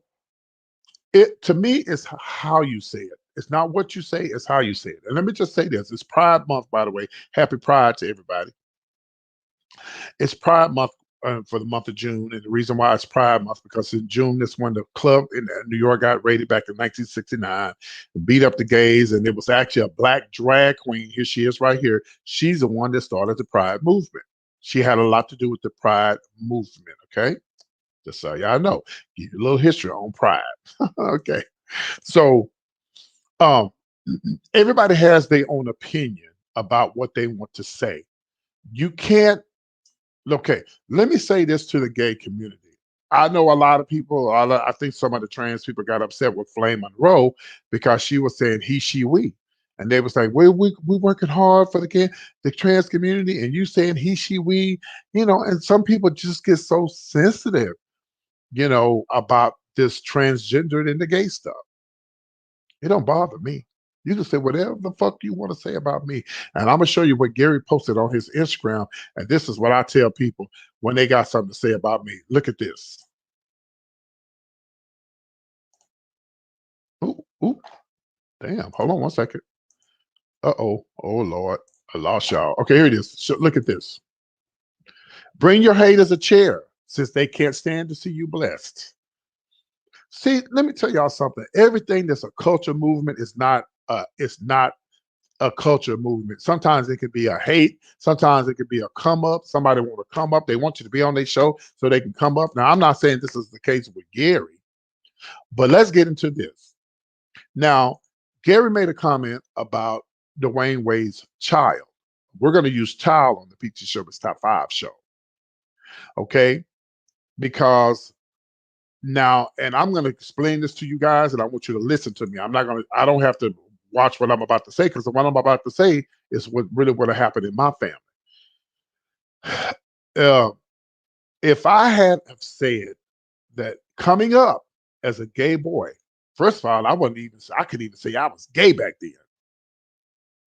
it to me is how you say it. It's not what you say, it's how you say it. And let me just say this. It's Pride Month, by the way. Happy Pride to everybody. It's Pride Month for the month of June. And the reason why it's Pride Month, because in June, that's when the club in New York got raided back in 1969 and beat up the gays. And it was actually a black drag queen. Here she is right here. She's the one that started the Pride movement. She had a lot to do with the Pride movement, okay? Just so y'all know. Give you a little history on Pride. Okay. So everybody has their own opinion about what they want to say. You can't. Okay, let me say this to the gay community. I know a lot of people, I think some of the trans people got upset with Flame Monroe because she was saying he, she, we. And they was like, we working hard for the trans community, and you saying he, she, we, and some people just get so sensitive, about this transgendered and the gay stuff. It don't bother me. You can say whatever the fuck you want to say about me. And I'm going to show you what Gary posted on his Instagram. And this is what I tell people when they got something to say about me. Look at this. Ooh. Damn. Hold on one second. Uh-oh. Oh, Lord. I lost y'all. Okay, here it is. So look at this. Bring your haters a chair since they can't stand to see you blessed. See, let me tell y'all something. Everything that's a culture movement is not a culture movement. Sometimes it could be a hate. Sometimes it could be a come up. Somebody want to come up. They want you to be on their show so they can come up. Now, I'm not saying this is the case with Gary, but let's get into this. Now, Gary made a comment about Dwayne Wade's child. We're going to use child on the PT Showbiz Top 5 show. Okay? Because now, and I'm going to explain this to you guys, and I want you to listen to me. I don't have to watch what I'm about to say, because what I'm about to say is what really would have happened in my family. If I had said that coming up as a gay boy, first of all, I couldn't even say I was gay back then.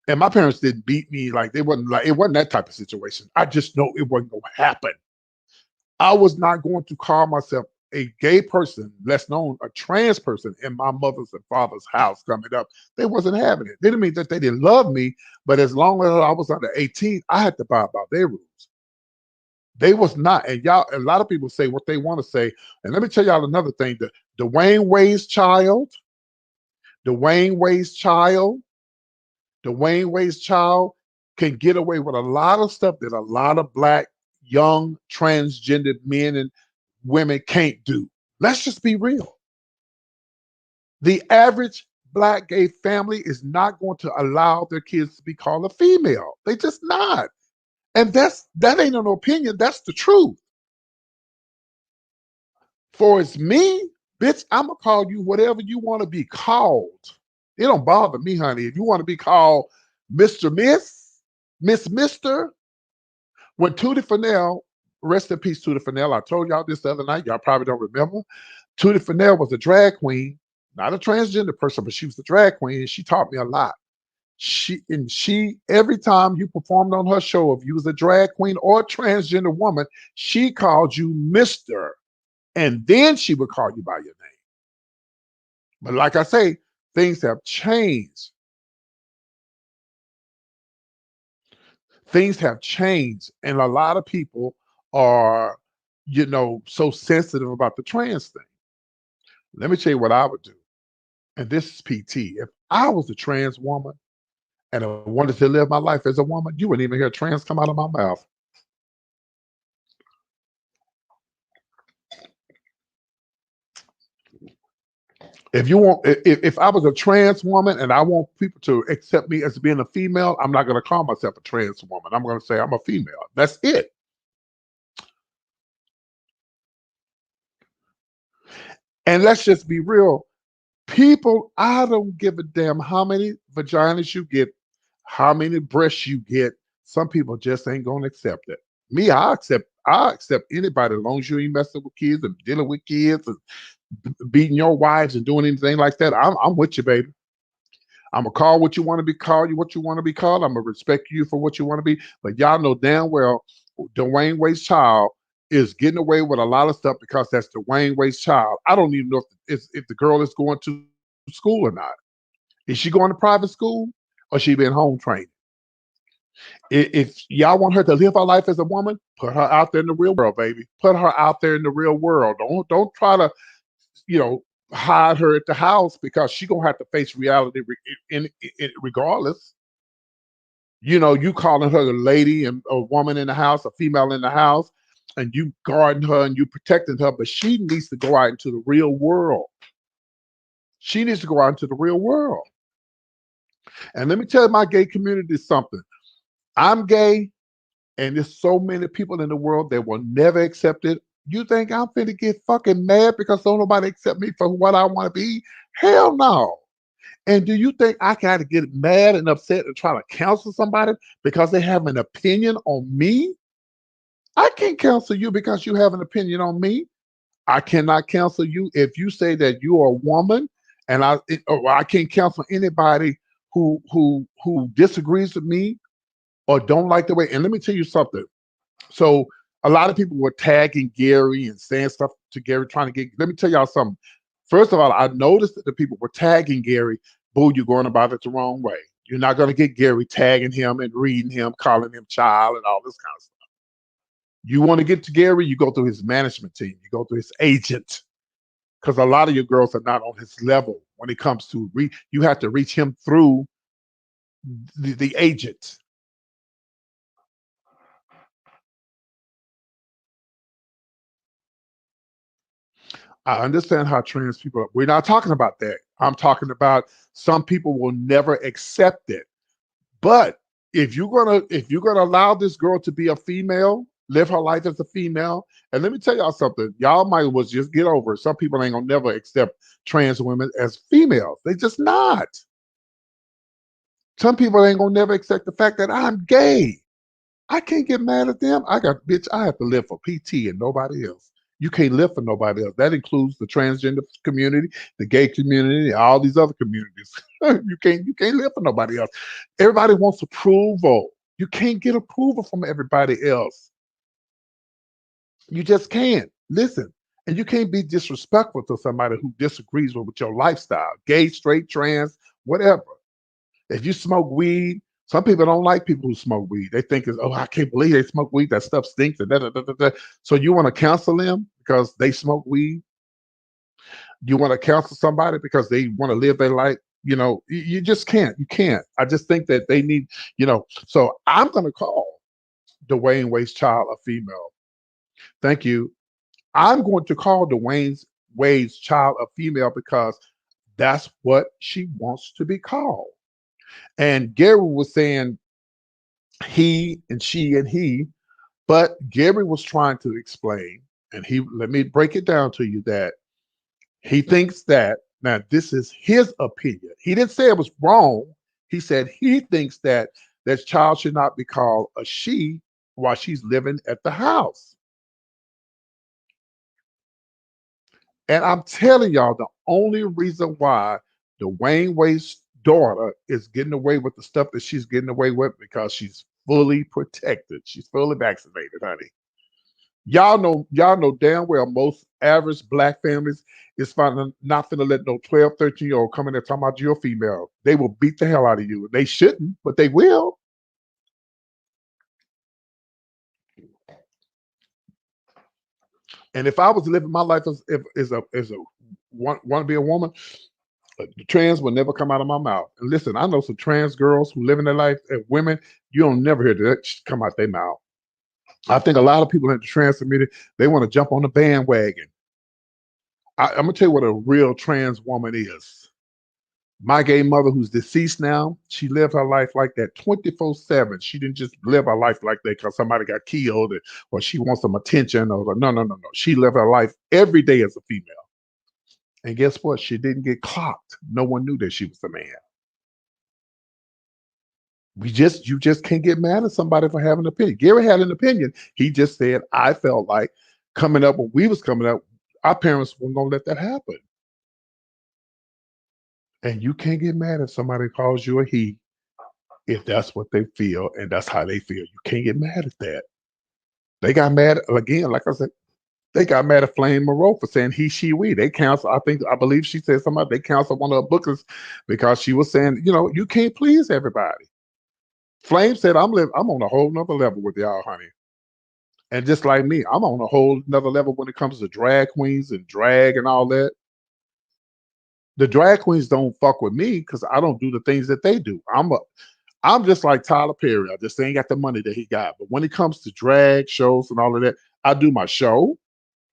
And my parents didn't beat me it wasn't that type of situation. I just know it wasn't going to happen. I was not going to call myself a gay person, less known a trans person, in my mother's and father's house coming up. They wasn't having it. Didn't mean that they didn't love me, but as long as I was under 18, I had to abide by their rules. They was not. And y'all, a lot of people say what they want to say. And let me tell y'all another thing. Dwayne Wade's child can get away with a lot of stuff that a lot of black, young, transgendered men and women can't do. Let's just be real. The average black gay family is not going to allow their kids to be called a female. They just not. And that ain't an opinion. That's the truth. For it's me, bitch, I'm going to call you whatever you want to be called. It don't bother me, honey. If you want to be called Mr. Miss Mr. When Tootie Fennell, rest in peace, Tootie Fennell. I told y'all this the other night. Y'all probably don't remember. Tootie Fennell was a drag queen, not a transgender person, but she was a drag queen, and she taught me a lot. She every time you performed on her show, if you was a drag queen or a transgender woman, she called you Mr. And then she would call you by your name. But like I say, things have changed. Things have changed. And a lot of people are, so sensitive about the trans thing. Let me tell you what I would do. And this is PT. If I was a trans woman and I wanted to live my life as a woman, you wouldn't even hear trans come out of my mouth. If I was a trans woman and I want people to accept me as being a female, I'm not going to call myself a trans woman. I'm going to say I'm a female. That's it. And let's just be real. People, I don't give a damn how many vaginas you get, how many breasts you get. Some people just ain't going to accept it. Me, I accept anybody as long as you ain't messing with kids and dealing with kids and beating your wives and doing anything like that. I'm with you, baby. I'm gonna call what you want to be called, you what you want to be called. I'm gonna respect you for what you want to be. But y'all know damn well Dwayne Wade's child is getting away with a lot of stuff because that's Dwayne Wade's child. I don't even know if the girl is going to school or not. Is she going to private school or she been home training? If y'all want her to live her life as a woman, put her out there in the real world, baby. Put her out there in the real world. Don't try to, hide her at the house because she gonna have to face reality regardless. You calling her a lady and a woman in the house, a female in the house, and you guarding her and you protecting her, but she needs to go out into the real world. She needs to go out into the real world. And let me tell my gay community something. I'm gay, and there's so many people in the world that will never accept it. You think I'm finna get fucking mad because don't nobody accept me for what I want to be? Hell no. And do you think I gotta get mad and upset and try to counsel somebody because they have an opinion on me? I can't counsel you because you have an opinion on me. I cannot counsel you if you say that you are a woman, and I can't counsel anybody who disagrees with me or don't like the way. And let me tell you something. So a lot of people were tagging Gary and saying stuff to Gary, trying to get. Let me tell y'all something. First of all, I noticed that the people were tagging Gary. Boo, you're going about it the wrong way. You're not going to get Gary tagging him and reading him, calling him child, and all this kind of stuff. You want to get to Gary, you go through his management team. You go through his agent, because a lot of your girls are not on his level when it comes to you have to reach him through the agent. I understand how trans people are. We're not talking about that. I'm talking about some people will never accept it. But if you're gonna allow this girl to be a female, live her life as a female, and let me tell y'all something, y'all might as well just get over it. Some people ain't gonna never accept trans women as females. They just not. Some people ain't gonna never accept the fact that I'm gay. I can't get mad at them. I have to live for PT and nobody else. You can't live for nobody else. That includes the transgender community, the gay community, all these other communities. you can't live for nobody else. Everybody wants approval. You can't get approval from everybody else. You just can't. Listen, and you can't be disrespectful to somebody who disagrees with your lifestyle, gay, straight, trans, whatever. If you smoke weed, some people don't like people who smoke weed. They think, I can't believe they smoke weed. That stuff stinks. And da, da, da, da, da. So you want to counsel them because they smoke weed? You want to counsel somebody because they want to live their life? You just can't. You can't. I just think that they need, So I'm going to call Dwayne Wade's child a female. Thank you. I'm going to call Dwayne Wade's child a female because that's what she wants to be called. And Gary was saying he and she and he, but Gary was trying to explain, and let me break it down to you that he thinks that, now this is his opinion. He didn't say it was wrong. He said he thinks that that child should not be called a she while she's living at the house. And I'm telling y'all, the only reason why Dwayne Wade's daughter is getting away with the stuff that she's getting away with because she's fully protected. She's fully vaccinated, honey. Y'all know damn well most average black families is not finna let no 12, 13-year-old come in there talking about you're a female. They will beat the hell out of you. They shouldn't, but they will. And if I was living my life as a want to be a woman, the trans will never come out of my mouth. And listen, I know some trans girls who live in their life as women. You don't never hear that come out their mouth. I think a lot of people in the trans community, they want to jump on the bandwagon. I'm gonna tell you what a real trans woman is. My gay mother, who's deceased now, she lived her life like that 24/7. She didn't just live her life like that because somebody got killed or she wants some attention or no, no, no, no. She lived her life every day as a female. And guess what? She didn't get clocked. No one knew that she was a man. You just can't get mad at somebody for having an opinion. Gary had an opinion. He just said, I felt like coming up when we was coming up, our parents weren't gonna let that happen. And you can't get mad if somebody calls you a he if that's what they feel and that's how they feel. You can't get mad at that. They got mad again, like I said, they got mad at Flame Moreau for saying he, she, we. They cancel. I believe she said somebody. They canceled one of her bookers because she was saying, you can't please everybody. Flame said, I'm on a whole nother level with y'all, honey. And just like me, I'm on a whole nother level when it comes to drag queens and drag and all that. The drag queens don't fuck with me because I don't do the things that they do. I'm just like Tyler Perry. I just ain't got the money that he got. But when it comes to drag shows and all of that, I do my show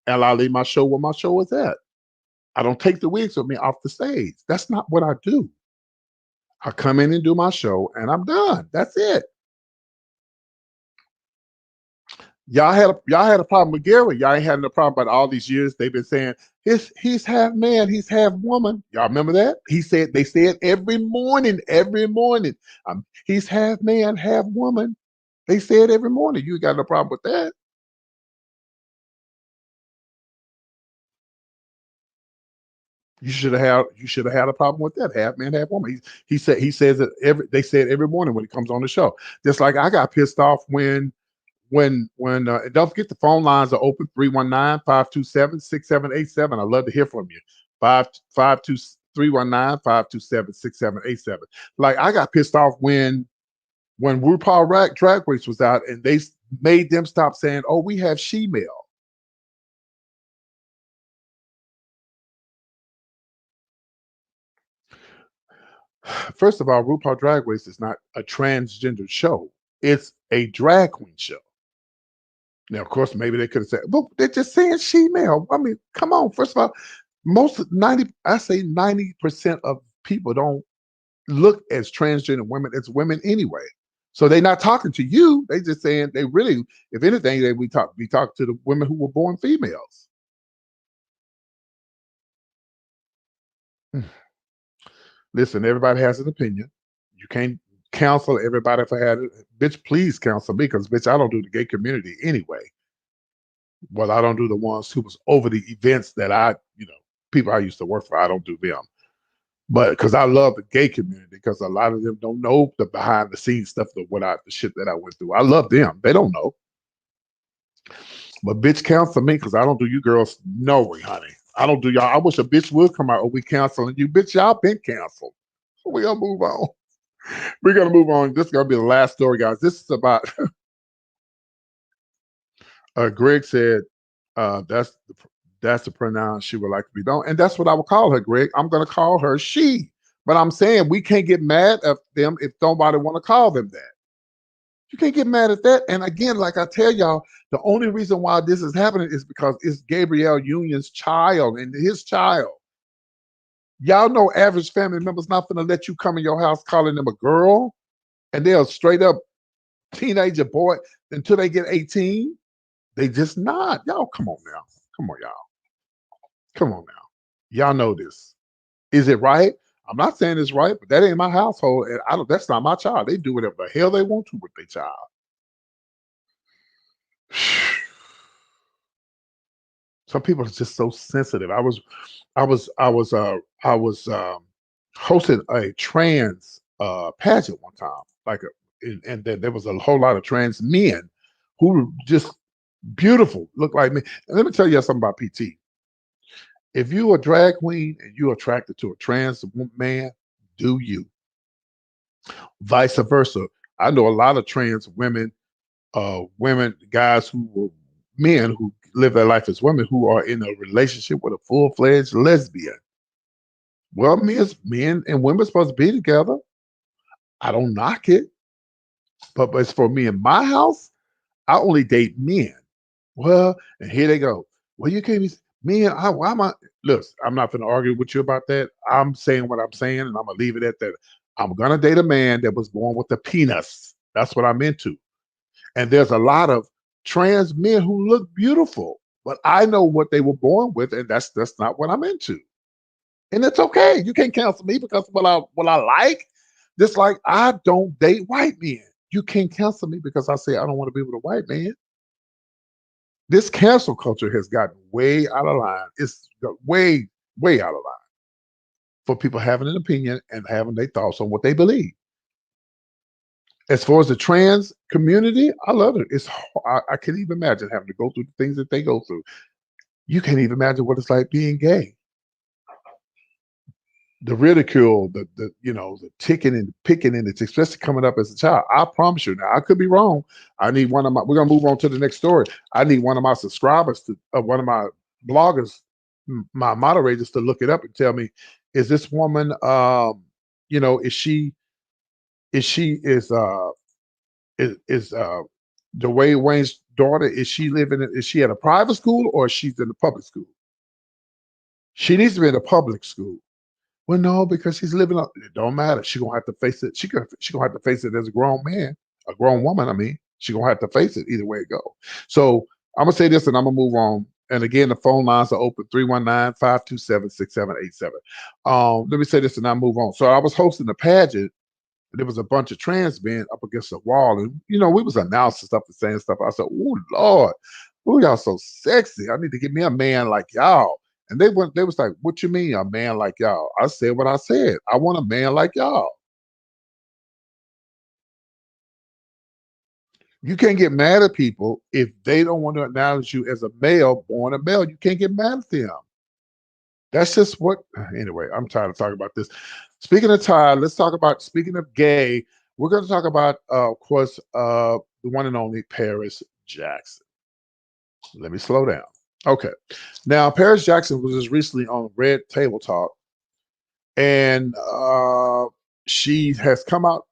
and I leave my show where my show is at. I don't take the wigs with me off the stage. That's not what I do. I come in and do my show and I'm done. That's it. Y'all had a problem with Gary. Y'all ain't had no problem about all these years. They've been saying he's half man, he's half woman. Y'all remember that? They said every morning. He's half man, half woman. They say it every morning. You got no problem with that. You should have had a problem with that. Half man, half woman. He says it they say it every morning when he comes on the show. Just like I got pissed off when don't forget the phone lines are open 319-527-6787. I love to hear from you. 319-527-6787. Like I got pissed off when RuPaul Drag Race was out and they made them stop saying, "Oh, we have she-male." First of all, RuPaul Drag Race is not a transgender show. It's a drag queen show. Now, of course, maybe they could have said, "Well, they're just saying she-male." I mean, come on. First of all, 90% of people don't look as transgender women as women anyway. So they're not talking to you. They just saying they really, if anything, we talk to the women who were born females. Listen, everybody has an opinion. You can't counsel everybody if I had it. Bitch, please counsel me because, bitch, I don't do the gay community anyway. Well, I don't do the ones who was over the events that people I used to work for. I don't do them. But because I love the gay community, because a lot of them don't know the behind the scenes stuff of the shit that I went through. I love them. They don't know. But bitch, counsel me because I don't do you girls no way, honey. I don't do y'all. I wish a bitch would come out. Oh, we canceling you. Bitch, y'all been canceled. We're going to move on. We're going to move on. This is going to be the last story, guys. This is about Greg said that's the pronoun she would like to be known. And that's what I would call her, Greg. I'm going to call her she. But I'm saying we can't get mad at them if nobody want to call them that. You can't get mad at that. And again, like I tell y'all, the only reason why this is happening is because it's Gabrielle Union's child and his child. Y'all know average family members not going to let you come in your house calling them a girl and they're a straight up teenager boy until they get 18. They just not. Y'all, come on now. Come on, y'all. Come on now. Y'all know this. Is it right? I'm not saying it's right, but that ain't my household. And that's not my child. They do whatever the hell they want to with their child. Some people are just so sensitive. I was hosting a trans pageant one time, and then there was a whole lot of trans men who just beautiful, look like me. And let me tell you something about PT. If you a drag queen and you're attracted to a trans man, do you? Vice versa. I know a lot of trans women, guys who were men who live their life as women who are in a relationship with a full-fledged lesbian. Well, men and women are supposed to be together. I don't knock it, but as for me in my house, I only date men. Well, and here they go. Well, you can't be men. Why am I? Look, I'm not going to argue with you about that. I'm saying what I'm saying, and I'm gonna leave it at that. I'm gonna date a man that was born with a penis. That's what I'm into. And there's a lot of trans men who look beautiful, but I know what they were born with, and that's not what I'm into. And it's okay. You can't cancel me because what I like. Just like I don't date white men. You can't cancel me because I say I don't want to be with a white man. This cancel culture has gotten way out of line. It's got way, way out of line for people having an opinion and having their thoughts on what they believe. As far as the trans community, I love it. I can't even imagine having to go through the things that they go through. You can't even imagine what it's like being gay. The ridicule, the ticking and picking, and it's especially coming up as a child. I promise you. Now, I could be wrong. I need one of my. We're gonna move on to the next story. I need one of my subscribers one of my bloggers, my moderators, to look it up and tell me, is this woman, is Dwayne Wayne's daughter? Is she living? Is she at a private school or she's in the public school? She needs to be in a public school. Well, no, because she's living up. It don't matter. She gonna have to face it. She gonna have to face it as a grown man, a grown woman. I mean, she gonna have to face it either way it go. So I'm gonna say this, and I'm gonna move on. And again, the phone lines are open 319-527-6787. Let me say this, and I'll move on. So I was hosting a pageant. There was a bunch of trans men up against the wall, and we was announcing stuff and saying stuff. I said, "Oh Lord, oh y'all so sexy. I need to get me a man like y'all." And they was like, "What you mean a man like y'all?" I said what I said. I want a man like y'all. You can't get mad at people if they don't want to acknowledge you as a male, born a male. You can't get mad at them. That's just what. Anyway, I'm tired of talking about this. Speaking of tired, let's talk about. Speaking of gay, we're going to talk about, of course, the one and only Paris Jackson. Let me slow down. Okay, now Paris Jackson was just recently on Red Table Talk, and she has come out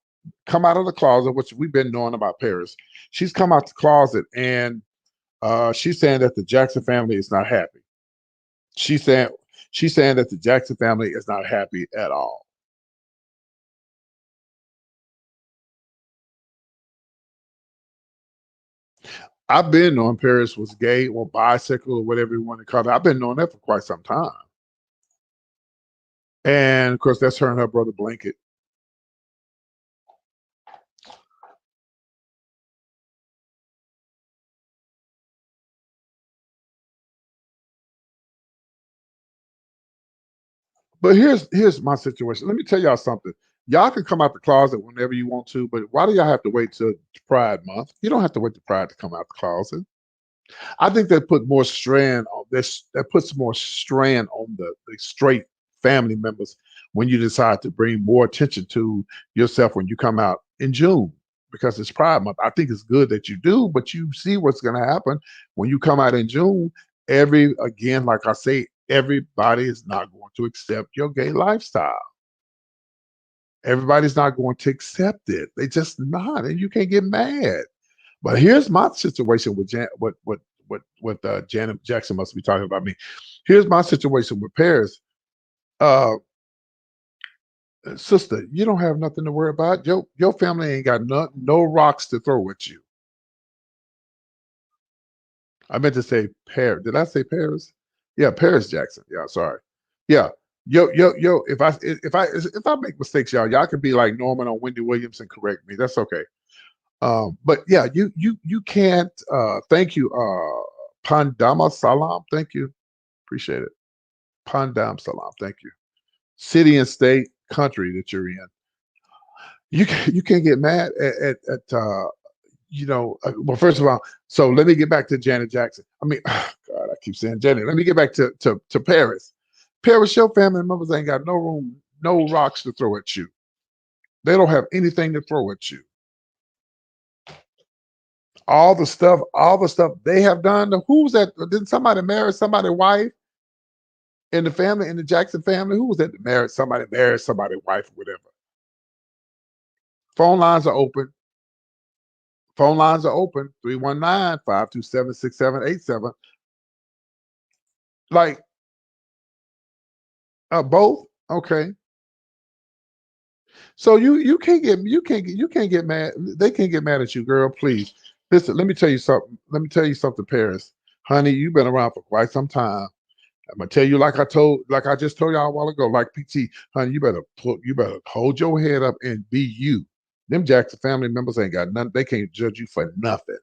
of the closet, which we've been knowing about Paris. She's come out the closet, and she's saying that the Jackson family is not happy. She's saying that the Jackson family is not happy at all. I've been knowing Paris was gay or bisexual or whatever you want to call it. I've been knowing that for quite some time. And of course, that's her and her brother Blanket. But here's my situation. Let me tell y'all something. Y'all can come out the closet whenever you want to, but why do y'all have to wait till Pride Month? You don't have to wait till Pride to come out the closet. I think that put more strain on this. That puts more strain on the straight family members when you decide to bring more attention to yourself when you come out in June, because it's Pride Month. I think it's good that you do, but you see what's going to happen when you come out in June. Again, like I say, everybody is not going to accept your gay lifestyle. Everybody's not going to accept it. They just not, and you can't get mad. But here's my situation with Janet Jackson must be talking about me. Here's my situation with Paris. Sister, you don't have nothing to worry about. Your family ain't got no rocks to throw at you. I meant to say Paris. Did I say Paris? Yeah, Paris Jackson. Yeah, sorry. Yeah. Yo. If I make mistakes, y'all can be like Norman or Wendy Williams and correct me. That's okay. But yeah, you can't. Thank you, Pandama Salam. Thank you, appreciate it. Pandam Salam. Thank you. City and state, country that you're in. You can't get mad at well, first of all, so let me get back to Janet Jackson. I mean, God, I keep saying Janet. Let me get back to Paris. Paris, your family members ain't got no room, no rocks to throw at you. They don't have anything to throw at you. All the stuff they have done. Who's that? Didn't somebody marry somebody's wife in the family, in the Jackson family? Who was that that married somebody's wife, or whatever? Phone lines are open. Phone lines are open. 319-527-6787. Like, both? Okay. So you can't get mad. They can't get mad at you, girl. Please listen. Let me tell you something. Paris, honey. You've been around for quite some time. I'm gonna tell you like I just told y'all a while ago. Like PT, honey, you better hold your head up and be you. Them Jackson family members ain't got nothing. They can't judge you for nothing.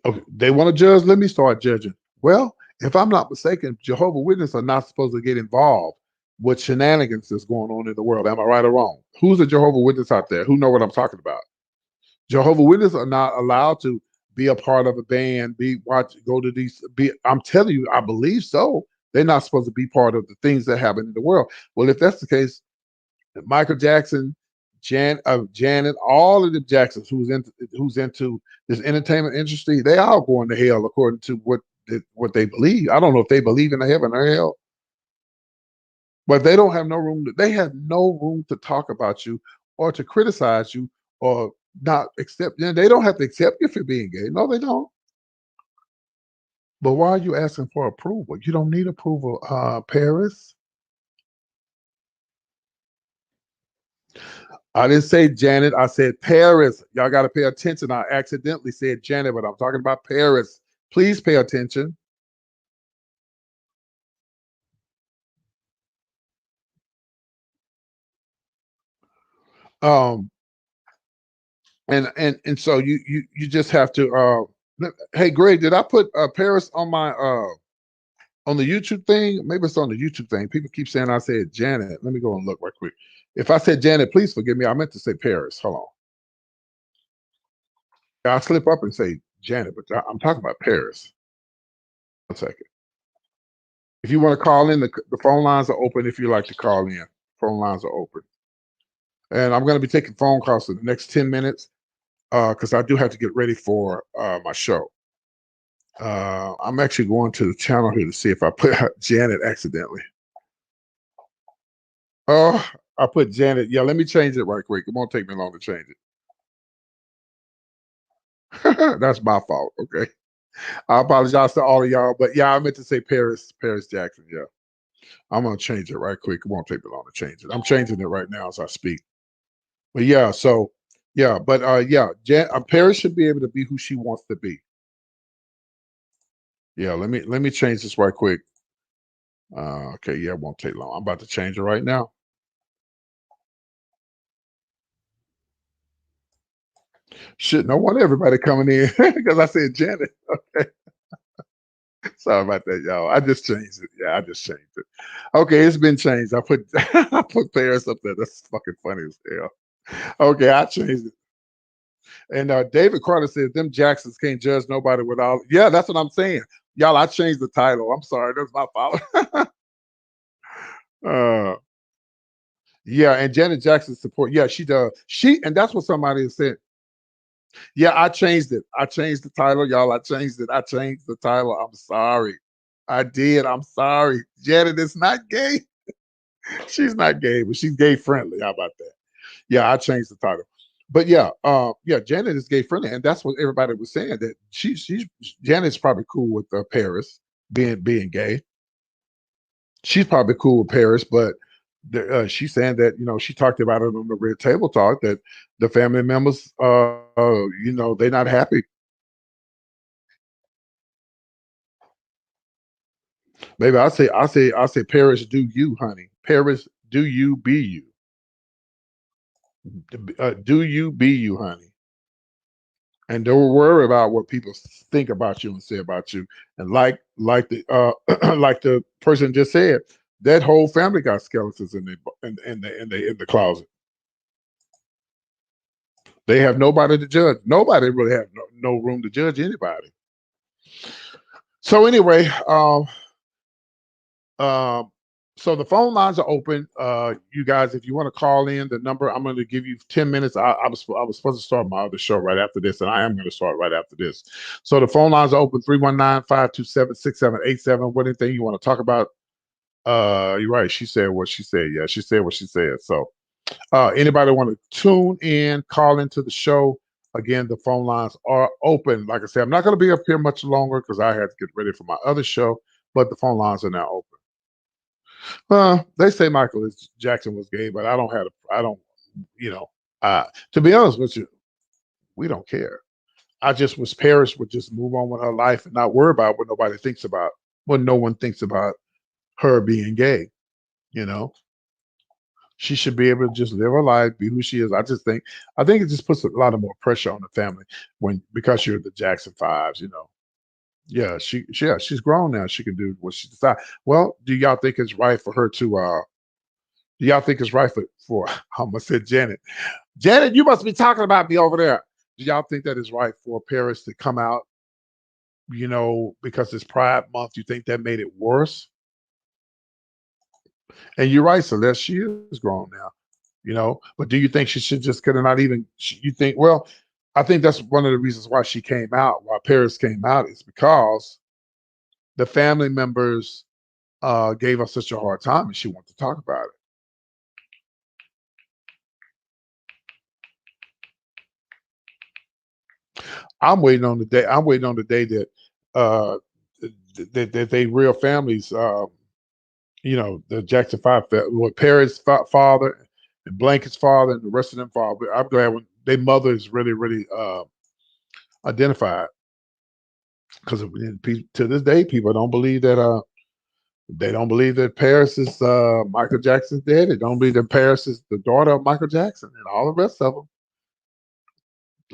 Okay, they want to judge. Let me start judging. Well, if I'm not mistaken, Jehovah Witnesses are not supposed to get involved with shenanigans that's going on in the world. Am I right or wrong? Who's a Jehovah Witness out there? Who know what I'm talking about? Jehovah Witnesses are not allowed to be a part of a band, go to these. I'm telling you, I believe so. They're not supposed to be part of the things that happen in the world. Well, if that's the case, Michael Jackson, Janet, all of the Jacksons who's into this entertainment industry, they all going to hell according to what they believe. I don't know if they believe in heaven or hell, but they don't have no room. They have no room to talk about you or to criticize you or not accept. They don't have to accept you for being gay. No, they don't. But why are you asking for approval? You don't need approval, Paris. I didn't say Janet. I said Paris. Y'all got to pay attention. I accidentally said Janet, but I'm talking about Paris. Please pay attention. Um, and so you just have to. Hey, Greg, did I put Paris on my on the YouTube thing? Maybe it's on the YouTube thing. People keep saying I said Janet. Let me go and look right quick. If I said Janet, please forgive me. I meant to say Paris. Hold on. I'll slip up and say Janet, but I'm talking about Paris. 1 second. If you want to call in, the phone lines are open. If you like to call in, phone lines are open. And I'm going to be taking phone calls for the next 10 minutes because I do have to get ready for my show. I'm actually going to the channel here to see if I put Janet accidentally. Oh, I put Janet. Yeah, let me change it right quick. It won't take me long to change it. That's my fault. Okay. I apologize to all of y'all, but yeah, I meant to say Paris Jackson. Yeah. I'm going to change it right quick. It won't take me long to change it. I'm changing it right now as I speak. But yeah, so yeah, but yeah, Paris should be able to be who she wants to be. Yeah, let me change this right quick. Okay, yeah, it won't take long. I'm about to change it right now. Shit, no wonder everybody coming in because I said Janet. Okay. Sorry about that, y'all. I just changed it. Yeah, I just changed it. Okay, it's been changed. I put I put Paris up there. That's fucking funny as hell. Okay, I changed it. And David Carter says them Jacksons can't judge nobody without. Yeah, that's what I'm saying. Y'all, I changed the title. I'm sorry. That's my fault. uh, yeah, and Janet Jackson support. Yeah, she does. And that's what somebody said. Yeah, I changed it. I changed the title, y'all. I changed it. I changed the title. I'm sorry. I did. I'm sorry. Janet is not gay. She's not gay, but she's gay friendly. How about that? Yeah, I changed the title. But yeah, yeah, Janet is gay friendly, and that's what everybody was saying. That she's Janet's probably cool with Paris being gay. She's probably cool with Paris, but she's saying that she talked about it on the Red Table Talk that the family members, they're not happy. Maybe I say Paris, do you, honey? Paris, do you be you? Do you be you, honey? And don't worry about what people think about you and say about you. And like the like the person just said, that whole family got skeletons in the closet. They have nobody to judge. Nobody really have no room to judge anybody. So anyway, um, so the phone lines are open. You guys, if you want to call in, the number I'm going to give you 10 minutes. I was supposed to start my other show right after this, and I am going to start right after this. So the phone lines are open 319-527-6787. What anything you want to talk about? You're right. She said what she said. Yeah, she said what she said. So anybody want to tune in, call into the show. Again, the phone lines are open. Like I said, I'm not going to be up here much longer because I had to get ready for my other show, but the phone lines are now open. They say Jackson was gay, but I don't, to be honest with you, we don't care. I just wish Paris would just move on with her life and not worry about what nobody thinks about, what no one thinks about her being gay. You know, she should be able to just live her life, be who she is. I think it just puts a lot of more pressure on the family because you're the Jackson Fives, Yeah, she's grown now. She can do what she decides. Well, do y'all think it's right for her to do y'all think it's right for I almost said Janet. Janet, you must be talking about me over there. Do y'all think that is right for Paris to come out, because it's Pride Month? You think that made it worse? And you're right, Celeste, she is grown now, but do you think she should just could have not even, you think, well, I think that's one of the reasons why Paris came out is because the family members gave her such a hard time and she wanted to talk about it. I'm waiting on the day that that they real families, the Jackson Five, with Paris' father and Blanket's father and the rest of them father. I'm glad when their mother is really, really identified, because to this day, people don't believe that. They don't believe that Paris is Michael Jackson's dad. They don't believe that Paris is the daughter of Michael Jackson, and all the rest of them.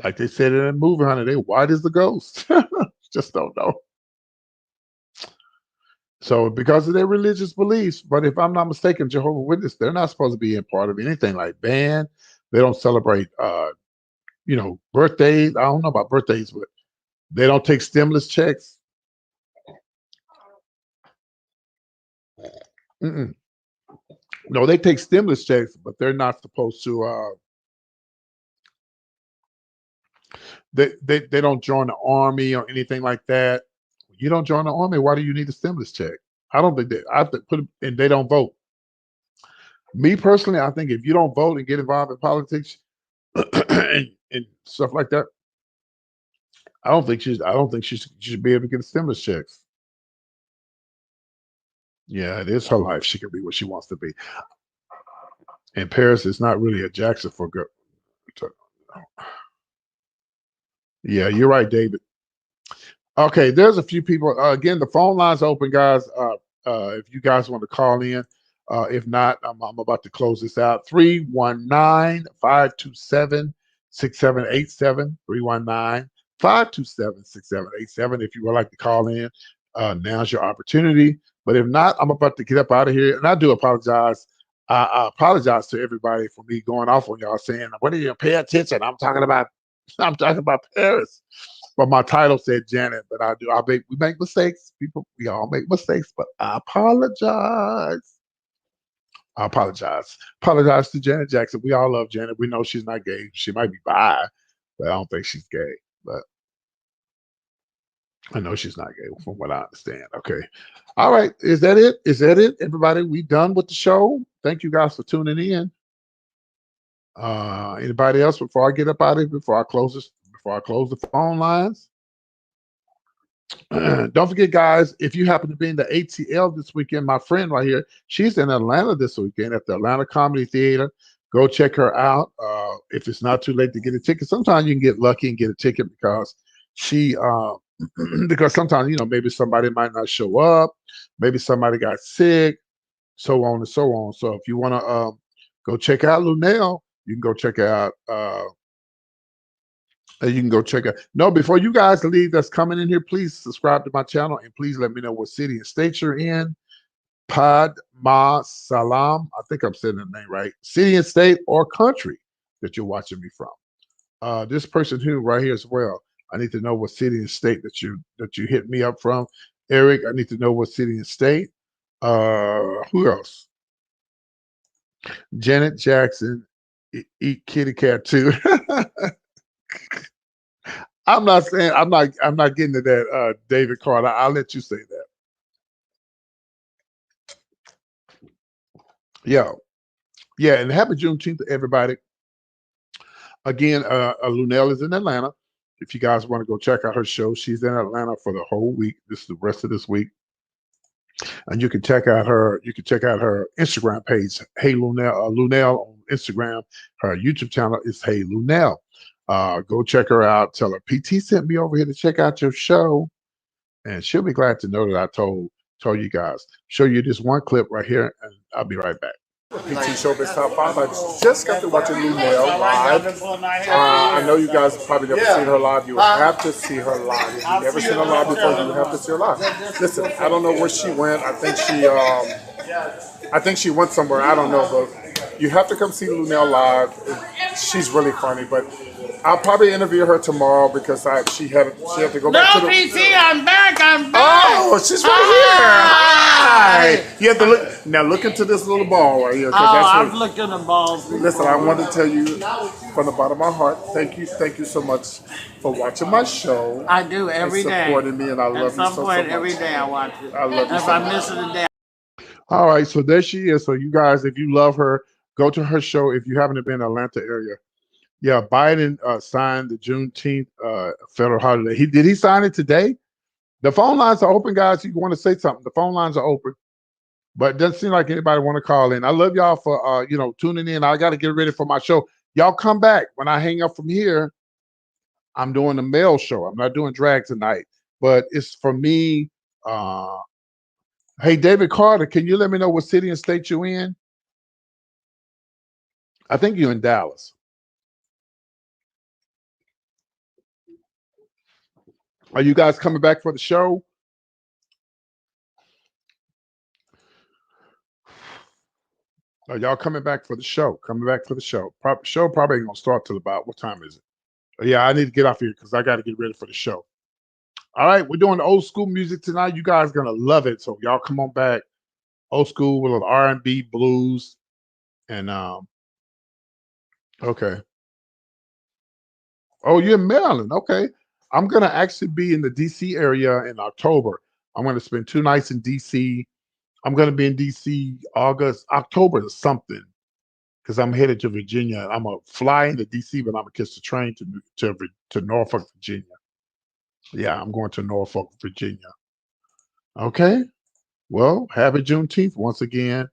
Like they said in the movie, honey, they white as the ghost. Just don't know. So because of their religious beliefs, but if I'm not mistaken, Jehovah's Witness, they're not supposed to be in part of anything like band. They don't celebrate, birthdays. I don't know about birthdays, but they don't take stimulus checks. Mm-mm. No, they take stimulus checks, but they're not supposed to. They don't join the army or anything like that. You don't join the army. Why do you need a stimulus check? I don't think I have to put them, and they don't vote. Me personally, I think if you don't vote and get involved in politics and stuff like that, I don't think she should be able to get stimulus checks. Yeah, it is her life. She can be what she wants to be. And Paris is not really a Jackson for girl. Yeah, you're right, David. Okay, there's a few people. Again, the phone line's open, guys. If you guys want to call in. If not, I'm about to close this out. 319-527-6787. 319-527-6787. If you would like to call in, now's your opportunity. But if not, I'm about to get up out of here. And I do apologize. I apologize to everybody for me going off on y'all saying, "What are you pay attention?" I'm talking about Paris. But my title said Janet, but we make mistakes. We all make mistakes, but I apologize. I apologize. Apologize to Janet Jackson. We all love Janet. We know she's not gay. She might be bi, but I don't think she's gay. But I know she's not gay from what I understand. Okay. All right. Is that it? Everybody, we done with the show. Thank you guys for tuning in. Anybody else before I get up out of here, before I close the phone lines? Don't forget, guys, if you happen to be in the ATL this weekend, my friend right here, she's in Atlanta this weekend at the Atlanta Comedy Theater. Go check her out. If it's not too late to get a ticket, sometimes you can get lucky and get a ticket because because sometimes, maybe somebody might not show up, maybe somebody got sick, so on and so on. So if you want to go check out Lunel, you can go check out. You can go check out. No, before you guys leave that's coming in here, please subscribe to my channel and please let me know what city and state you're in. Ma Salam. I think I'm saying the name right. City and state or country that you're watching me from. This person who right here as well. I need to know what city and state that you hit me up from. Eric, I need to know what city and state. Who else? Janet Jackson, eat kitty cat too. I'm not getting to that, David Carter. I'll let you say that. Yeah. Yeah, and happy Juneteenth to everybody. Again, Lunell is in Atlanta. If you guys want to go check out her show, she's in Atlanta for the whole week. This is the rest of this week. And you can check out her Instagram page, Hey Lunell, Lunell on Instagram. Her YouTube channel is Hey Lunell. Go check her out. Tell her PT sent me over here to check out your show. And she'll be glad to know that I told you guys. Show you this one clip right here, and I'll be right back. PT Showbiz Top 5. I just got to watching Lunell live. I know you guys have probably never seen her live. You have to see her live. If you've never seen her live before, you have to see her live. Listen, I don't know where she went. I think she went somewhere. I don't know, but you have to come see Lunell live. She's really funny, but I'll probably interview her tomorrow because she had to go back to the... PT, I'm back. Oh, she's right here. Hi. You have to look into this little ball right here. I've looked in the balls before. Listen, I want to tell you from the bottom of my heart, thank you so much for watching my show. I do every day. Supporting me, and I love you so much. At some point, every day I watch it. I love you if so I much. miss it a day. All right, so there she is. So you guys, if you love her, go to her show. If you haven't been in the Atlanta area. Yeah, Biden signed the Juneteenth federal holiday. Did he sign it today? The phone lines are open, guys. If you want to say something, the phone lines are open. But it doesn't seem like anybody want to call in. I love y'all for tuning in. I got to get ready for my show. Y'all come back. When I hang up from here, I'm doing a male show. I'm not doing drag tonight. But it's for me. Hey, David Carter, can you let me know what city and state you're in? I think you're in Dallas. Are you guys coming back for the show? Are y'all coming back for the show? Coming back for the show. Show probably ain't gonna start till about, what time is it? Yeah, I need to get off here because I got to get ready for the show. All right, we're doing old school music tonight. You guys gonna love it. So y'all come on back. Old school with R&B, blues, and okay. Oh, you're in Maryland. Okay. I'm gonna actually be in the DC area in October. I'm gonna spend 2 nights in DC. I'm gonna be in DC October or something, because I'm headed to Virginia. I'm gonna fly into DC, but I'm gonna catch the train to Norfolk, Virginia. Yeah, I'm going to Norfolk, Virginia. Okay. Well, happy Juneteenth once again,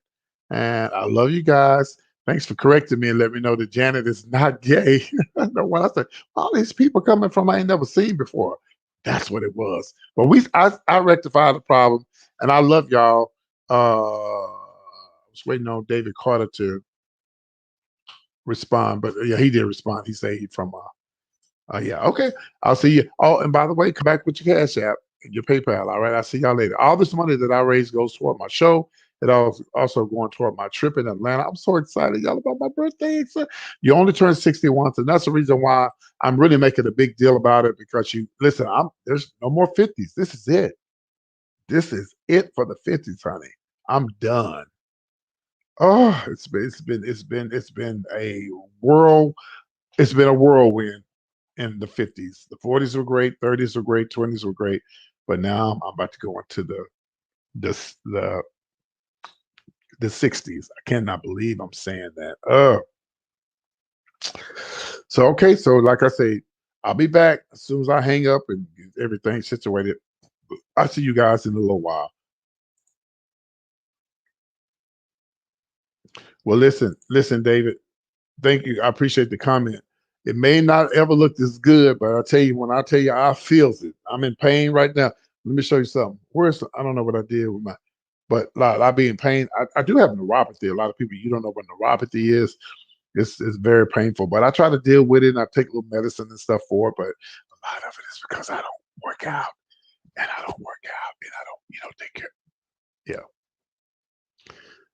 and I love you guys. Thanks for correcting me and let me know that Janet is not gay. When I said all these people coming from I ain't never seen before, that's what it was. But I rectified the problem, and I love y'all. I was waiting on David Carter to respond, but yeah, he did respond. He said he from yeah, okay. I'll see you. Oh, and by the way, come back with your Cash App and your PayPal. All right, I'll see y'all later. All this money that I raise goes toward my show. It also going toward my trip in Atlanta. I'm so excited, y'all, about my birthday. You only turn 61, and that's the reason why I'm really making a big deal about it, because there's no more 50s. This is it. This is it for the 50s, honey. I'm done. Oh, it's been a whirlwind in the 50s. The 40s were great, 30s were great, 20s were great, but now I'm about to go into the 60s. I cannot believe I'm saying that. So okay, so like I say, I'll be back as soon as I hang up and get everything situated. I'll see you guys in a little while. Well, listen, David. Thank you. I appreciate the comment. It may not ever look this good, but when I tell you, I feels it. I'm in pain right now. Let me show you something. I don't know what I did with but I be in pain. I do have neuropathy. A lot of people, you don't know what neuropathy is. It's very painful, but I try to deal with it, and I take a little medicine and stuff for it. But a lot of it is because I don't work out, and I don't take care. Yeah.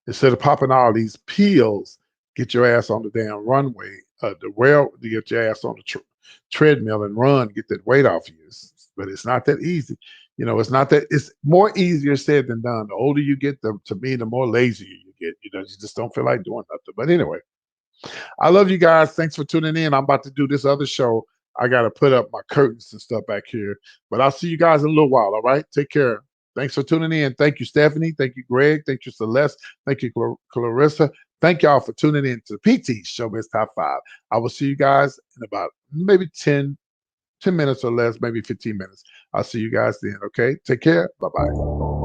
Instead of popping all these pills, get your ass on the damn runway. to get your ass on the treadmill and run, get that weight off you. But it's not that easy. You know, it's not that. It's more easier said than done. The older you get, to me, the more lazy you get. You know, you just don't feel like doing nothing. But anyway, I love you guys. Thanks for tuning in. I'm about to do this other show. I got to put up my curtains and stuff back here. But I'll see you guys in a little while. All right. Take care. Thanks for tuning in. Thank you, Stephanie. Thank you, Greg. Thank you, Celeste. Thank you, Clarissa. Thank y'all for tuning in to the PT Showbiz Top 5. I will see you guys in about maybe 10 minutes or less, maybe 15 minutes. I'll see you guys then. Okay. Take care. Bye-bye.